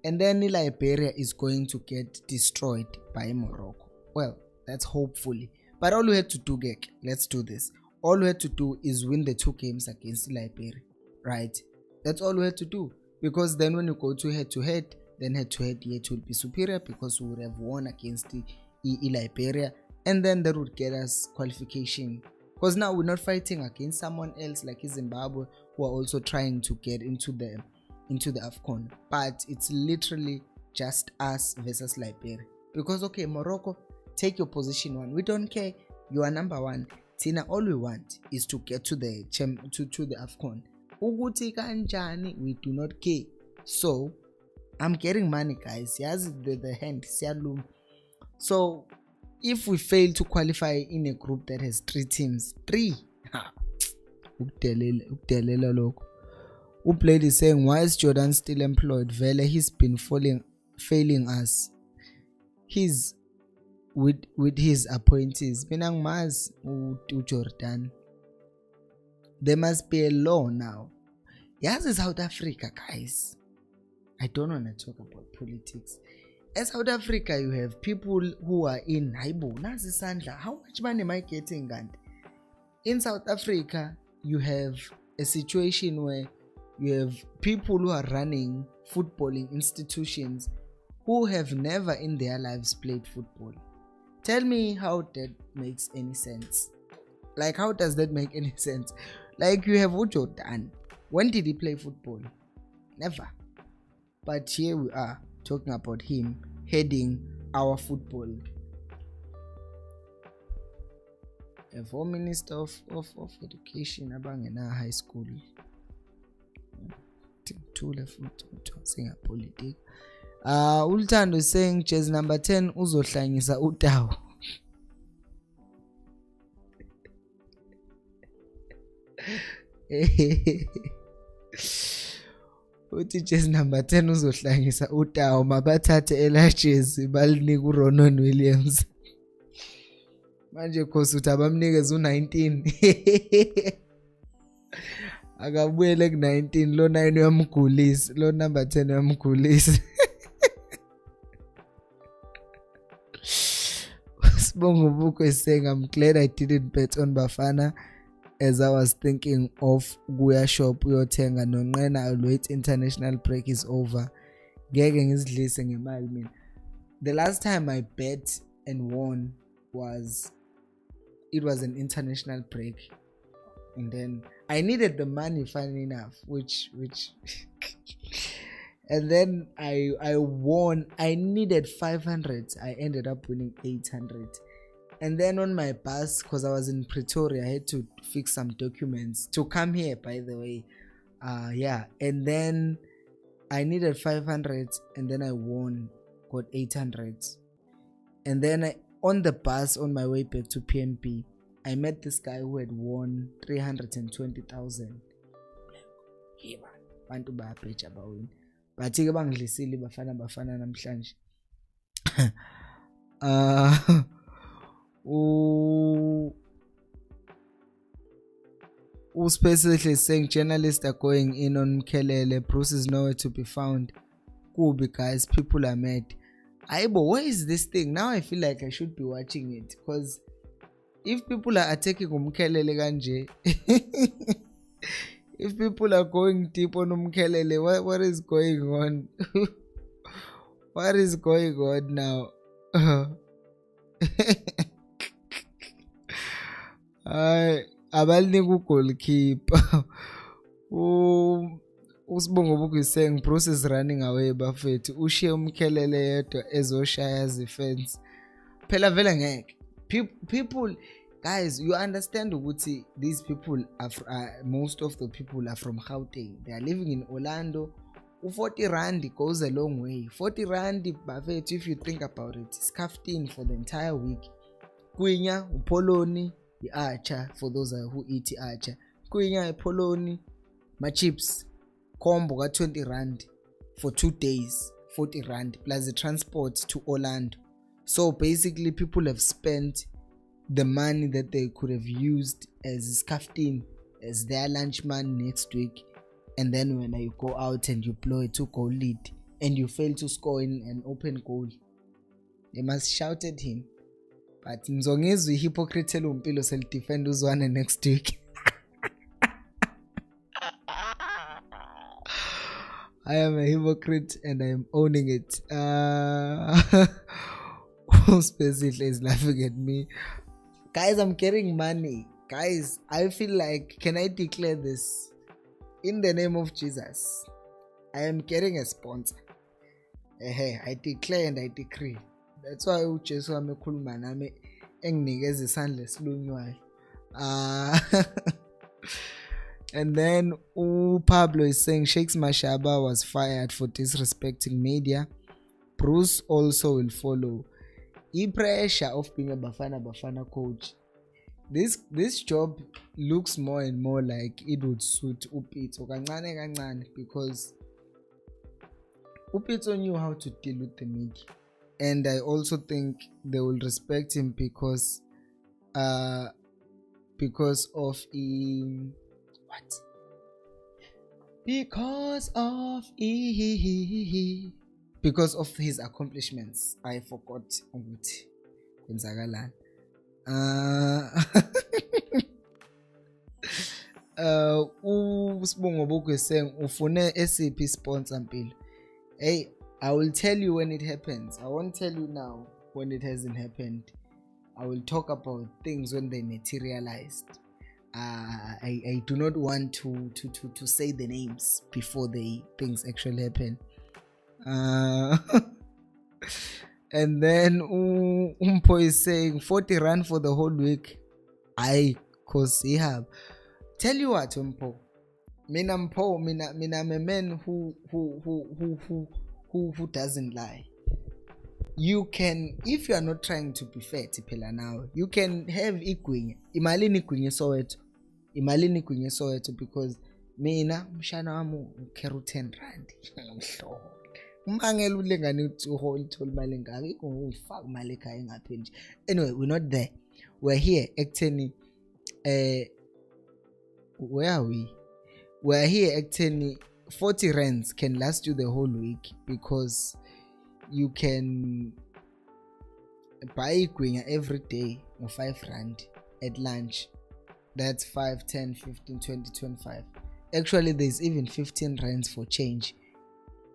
and then Liberia is going to get destroyed by Morocco. Well, that's hopefully. But all we had to do, let's do this. All we had to do is win the 2 games against Liberia, right? That's all we had to do. Because then when you go to head-to-head, then head-to-head yet will be superior, because we would have won against the Liberia, and then that would get us qualification. Because now we're not fighting against someone else like Zimbabwe, who are also trying to get into the AFCON. But it's literally just us versus Liberia. Because okay, Morocco, take your position 1. We don't care. You are number 1. Tina, all we want is to get to the AFCON. Uguti kanjani, we do not care. So I'm getting money, guys. Yes, the hand. So if we fail to qualify in a group that has 3 teams, 3. Uplayed is saying, why is Jordan still employed? Vele, he's been failing us. He's with his appointees. Minang Maz Jordan. There must be a law now. Yes, in South Africa, guys. I don't want to talk about politics. In South Africa, you have people who are in Haibo. How much money am I getting? In South Africa, you have a situation where you have people who are running footballing institutions who have never in their lives played football. Tell me how that makes any sense. Like, how does that make any sense? Like, you have Jordan. When did he play football? Never. But here we are talking about him heading our football. A former minister of education abangena high school. Politics. Ulthando is saying chess number 10 uzohlangisa uTawu. Uthi chess number 10 uzohlangisa uTawu, mabathathe elajezi balinika uRonon Williams. Manje Khosi uthi abamnikeza u19. Akabuyele ku19, lo 9 uyamgulisa, lo number 10 uyamgulisa. Sibongo Buko is saying, I'm glad I didn't bet on Bafana, as I was thinking of Guya shop uyothenga nonqena. I'll wait international break is over. Ngeke ngizidlise ngemali mina. The last time I bet and won was an international break, and then I needed the money, funny enough, which and then I won. I needed 500. I ended up winning 800. And then on my bus, because I was in Pretoria, I had to fix some documents to come here, by the way. And then I needed 500 and then I won, got 800. And then on the bus on my way back to PMP, I met this guy who had won 320,000. Bantu bayapreacha bawini. Bathi ke bangidlisile Bafana Bafana namhlanje. Specifically saying journalists are going in on Mkelele. Bruce is nowhere to be found. Cool, guys, people are mad. Aibo, where is this thing? Now I feel like I should be watching it, because if people are attacking Mkelele kanje, if people are going deep on Mkelele, what is going on? What is going on now? Abalini ku goalkeeper. Usibongo Buku is saying Bruce is running away bafethu. Ushiye Mkelele yedwa ezoshaya zifence. Phela vele ngeke. People, guys, you understand ukuthi these people are most of the people are from Gauteng. They are living in Orlando. 40 rand goes a long way. 40 rand bafethu, if you think about it, it's 15 for the entire week. Kwinya upoloni archer, for those who eat archer. Kwinya poloni, my chips combo got 20 rand for 2 days, 40 rand plus the transport to Orlando. So basically people have spent the money that they could have used as scaftin, as their lunch money next week, and then when you go out and you blow a 2-goal lead and you fail to score in an open goal, they must shout at him. But Mzongezwe hypocrite lumpilo self-defend uzwane next week. I am a hypocrite and I am owning it. Specifically is laughing at me. Guys, I'm getting money. Guys, I feel like, can I declare this? In the name of Jesus, I am getting a sponsor. Hey, I declare and I decree. That's why uJesu amekhuluma nami enginikeza isandla esilunywayo. And then Pablo is saying Shakes Mashaba was fired for disrespecting media. Bruce also will follow. Pressure of being a Bafana Bafana coach. This job looks more and more like it would suit Upito kancane kancane, because Upito knew how to deal with the media. And I also think they will respect him because of Because of his accomplishments. I forgot ukuthi kwenzakalani. Usibongo Buku is saying ufune SAP sponsor mpilo. Hey, I will tell you when it happens. I won't tell you now when it hasn't happened. I will talk about things when they materialized. I do not want to say the names before the things actually happen. And then Umpo is saying 40 rand for the whole week. Khosi have. Tell you what, Umpo. Mina I'm a man who doesn't lie. You can, if you are not trying to be fair tipela now, you can have imalini kwenye Soweto, because mina mshana wamu keru 10 rand. Umangela ulengani uthola imali engaka ufaka imali ekhaya ngapha nje. Anyway, we're not there. We're here actually. Where are we? We're here actually. 40 rands can last you the whole week, because you can buy Igwinya every day for 5 rand at lunch. That's 5, 10, 15, 20, 25. Actually, there's even 15 rands for change.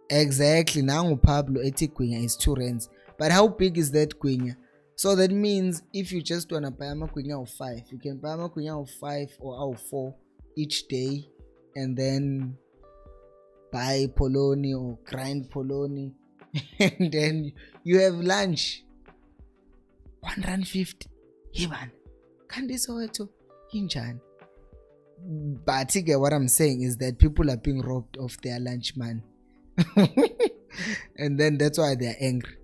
Exactly. Now Pablo ethi Igwinya is 2 rands. But how big is that Igwinya? So that means if you just want to buy a Igwinya of 5, you can buy a Igwinya of 5 or of 4 each day, and then buy poloni or grind poloni. And then you have lunch. 150. Hiban. Kandi Soweto. Hinjan. But what I'm saying is that people are being robbed of their lunch money. And then that's why they're angry.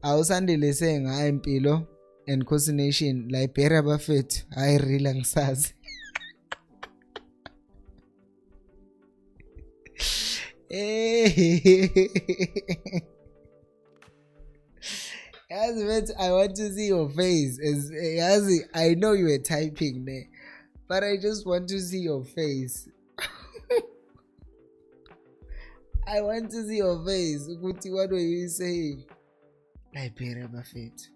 Awusandile saying hayi impilo and Khosi Nation Liberia bafethu hayi real angisazi. Yazi, I want to see your face. Yazi, I know you were typing there, but I just want to see your face. I want to see your face. What were you saying? Liberia bafethu.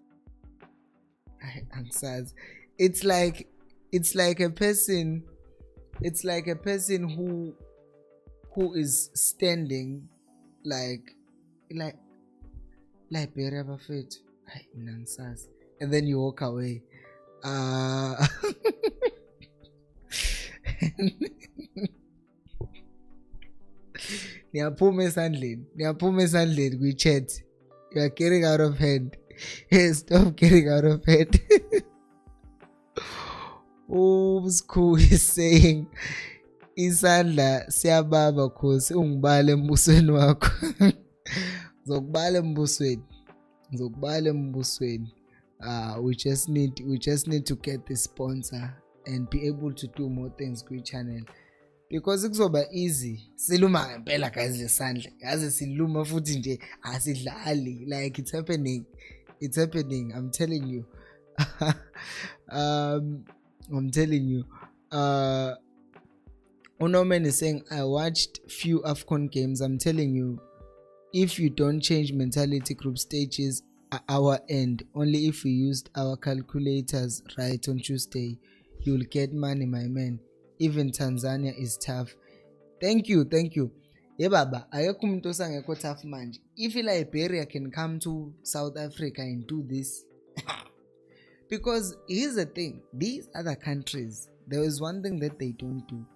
It's like a person. It's like a person who is standing like Liberia bafethu. And then you walk away. Niyaphuma esandleni kwi-chat. You are getting out of hand. Yes, stop getting out of hand. School is saying isandla siyababa Khosi ungibale embusweni wakho. Ngizokubala embusweni. We just need to get the sponsor and be able to do more things kwi channel. Because kuzoba easy. Siluma ngempela guys lesandla. Yazi siluma futhi nje asidlali. Like it's happening. I'm telling you. I'm telling you. Unoman is saying I watched few AFCON games. I'm telling you, if you don't change mentality, group stages are our end. Only if we used our calculators right on Tuesday, you'll get money, my man. Even Tanzania is tough. Thank you. Yeah, baba, ayekho umuntu osangekho tough manje. If Liberia can come to South Africa and do this, because here's the thing, these other countries, there is one thing that they don't do.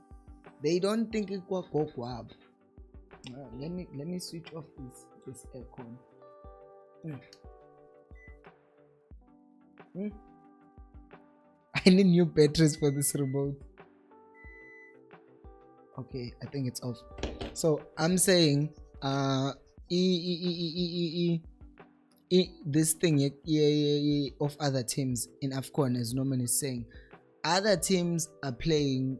They don't think it will go up. Let me switch off this aircon. I need new batteries for this remote. Okay, I think it's off. So I'm saying this thing of other teams in AFCON, as Norman is saying, other teams are playing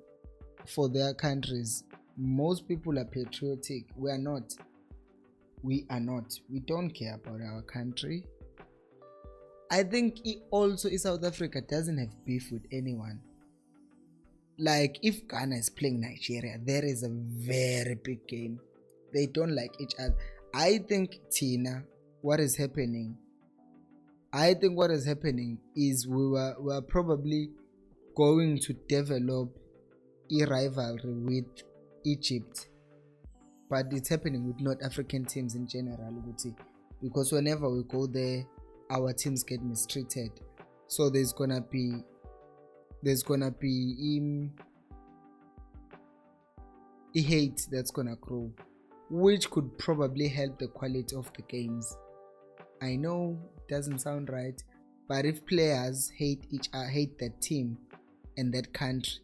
for their countries. Most people are patriotic. We are not. We don't care about our country. I think also South Africa doesn't have beef with anyone. Like if Ghana is playing Nigeria, there is a very big game. They don't like each other. I think what is happening is we were probably going to develop a rivalry with Egypt, but it's happening with North African teams in general, because whenever we go there, our teams get mistreated. So there's gonna be a hate that's gonna grow, which could probably help the quality of the games. I know it doesn't sound right, but if players hate that team and that country,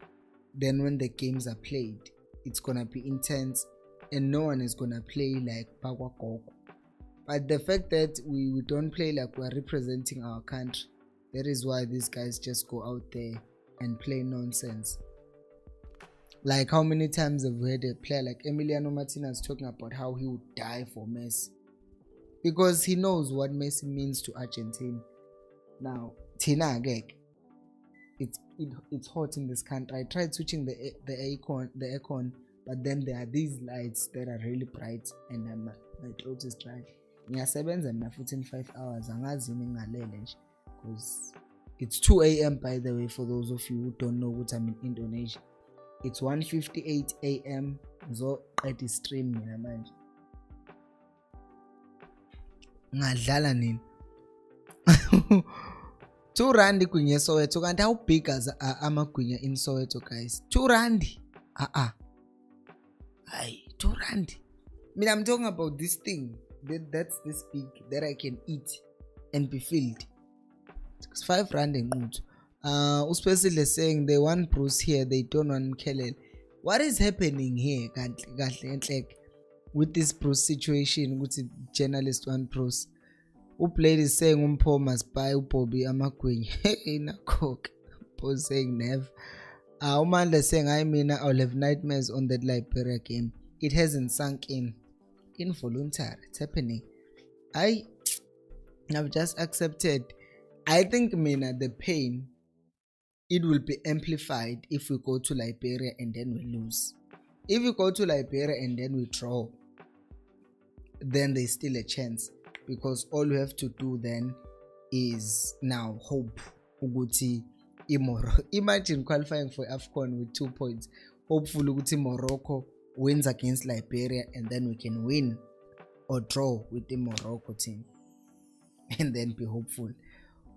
then when the games are played, it's gonna be intense and no one is gonna play like Bagwakoko. But the fact that we don't play like we're representing our country, that is why these guys just go out there and play nonsense. Like how many times have we had a player like Emiliano Martinez talking about how he would die for Messi, because he knows what Messi means to Argentina. Now Tina Gek, it's hot in this country. I tried switching the aircon, but then there are these lights that are really bright and my throat is dry. Ngiyasebenza mina futhi in 5 hours angazi ngingalele nje, because it's 2 a.m. by the way, for those of you who don't know what I'm in Indonesia. It's 1:58 a.m. Ngizoqeda stream mina manje. Ngadlala nini? 2 rand kwenye Soweto, kanti how big as amagwinya in Soweto, guys? 2 rand. Aye, 2 rand. I mean, I'm talking about this thing that's this big that I can eat and be filled. It's 5 rand in Mut. Uspecially saying they want Bruce here, they don't want Kelly. What is happening here? with this Bruce situation with the journalist one Bruce played is saying Paul must buy Bobby Amagwin in a coke. Paul saying never. Umandla saying I'll have nightmares on that Liberia game. It hasn't sunk in. Involuntary. It's happening. I've just accepted. I think the pain, it will be amplified if we go to Liberia and then we lose. If we go to Liberia and then we draw, then there's still a chance, because all we have to do then is now hope ukuthi imagine qualifying for AFCON with 2 points. Hopefully ukuthi Morocco wins against Liberia and then we can win or draw with the Morocco team and then be hopeful.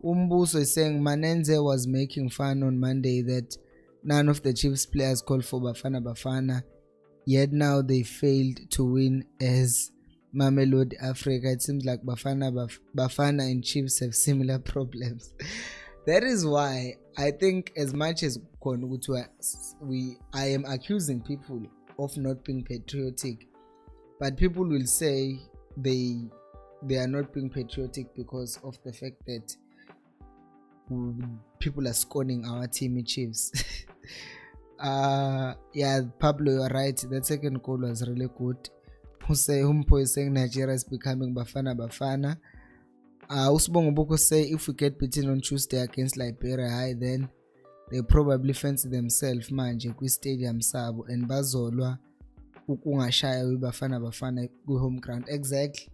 Umbuso is saying Manenze was making fun on Monday that none of the Chiefs players called for Bafana Bafana, yet now they failed to win as Mamelodi Africa. It seems like Bafana and Chiefs have similar problems. That is why I think, as much as I am accusing people of not being patriotic, but people will say they are not being patriotic because of the fact that people are scorning our team Chiefs. Yeah, Pablo, you're right. That second goal was really good. Humpo is saying Nigeria is becoming Bafana Bafana. Usbongo Boko say if we get beaten on Tuesday against Liberia, then they probably fancy themselves manje kwi stadium sabo and bazolwa ukungashaya wi Bafana Bafana ku home ground. Exactly.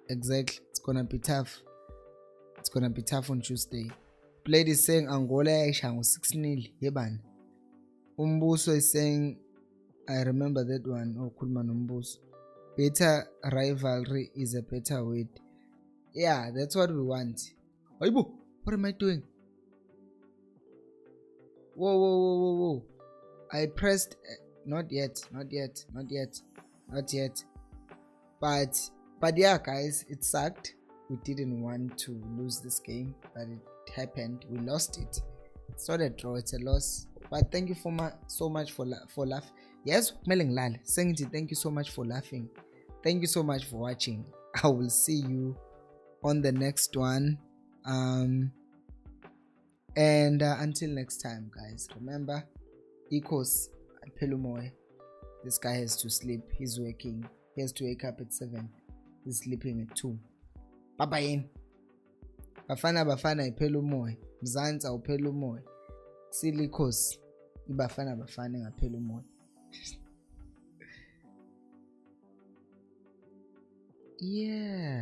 It's gonna be tough. It's gonna be tough on Tuesday. Played is saying Angola yayisha ngo 6-0 yebani. Umbuso is saying, I remember that one. Khuluma nombuso. Better rivalry is a better word. Yeah, that's what we want. Oibo, what am I doing? Whoa. I pressed not yet. But yeah, guys, it sucked. We didn't want to lose this game, but it happened. We lost it. It's not a draw, it's a loss. But thank you so much for laughing. Yes, Meling Lal, saying thank you so much for laughing. Thank you so much for watching. I will see you on the next one. And until next time, guys, remember, Khosi Pelumoy. This guy has to sleep. He's working. He has to wake up at 7. He's sleeping at 2. Bye-bye. Bafana Pelumoy. Mzanza Pelumoy. Silly Khosi. Bafana Pelumoy. Yeah.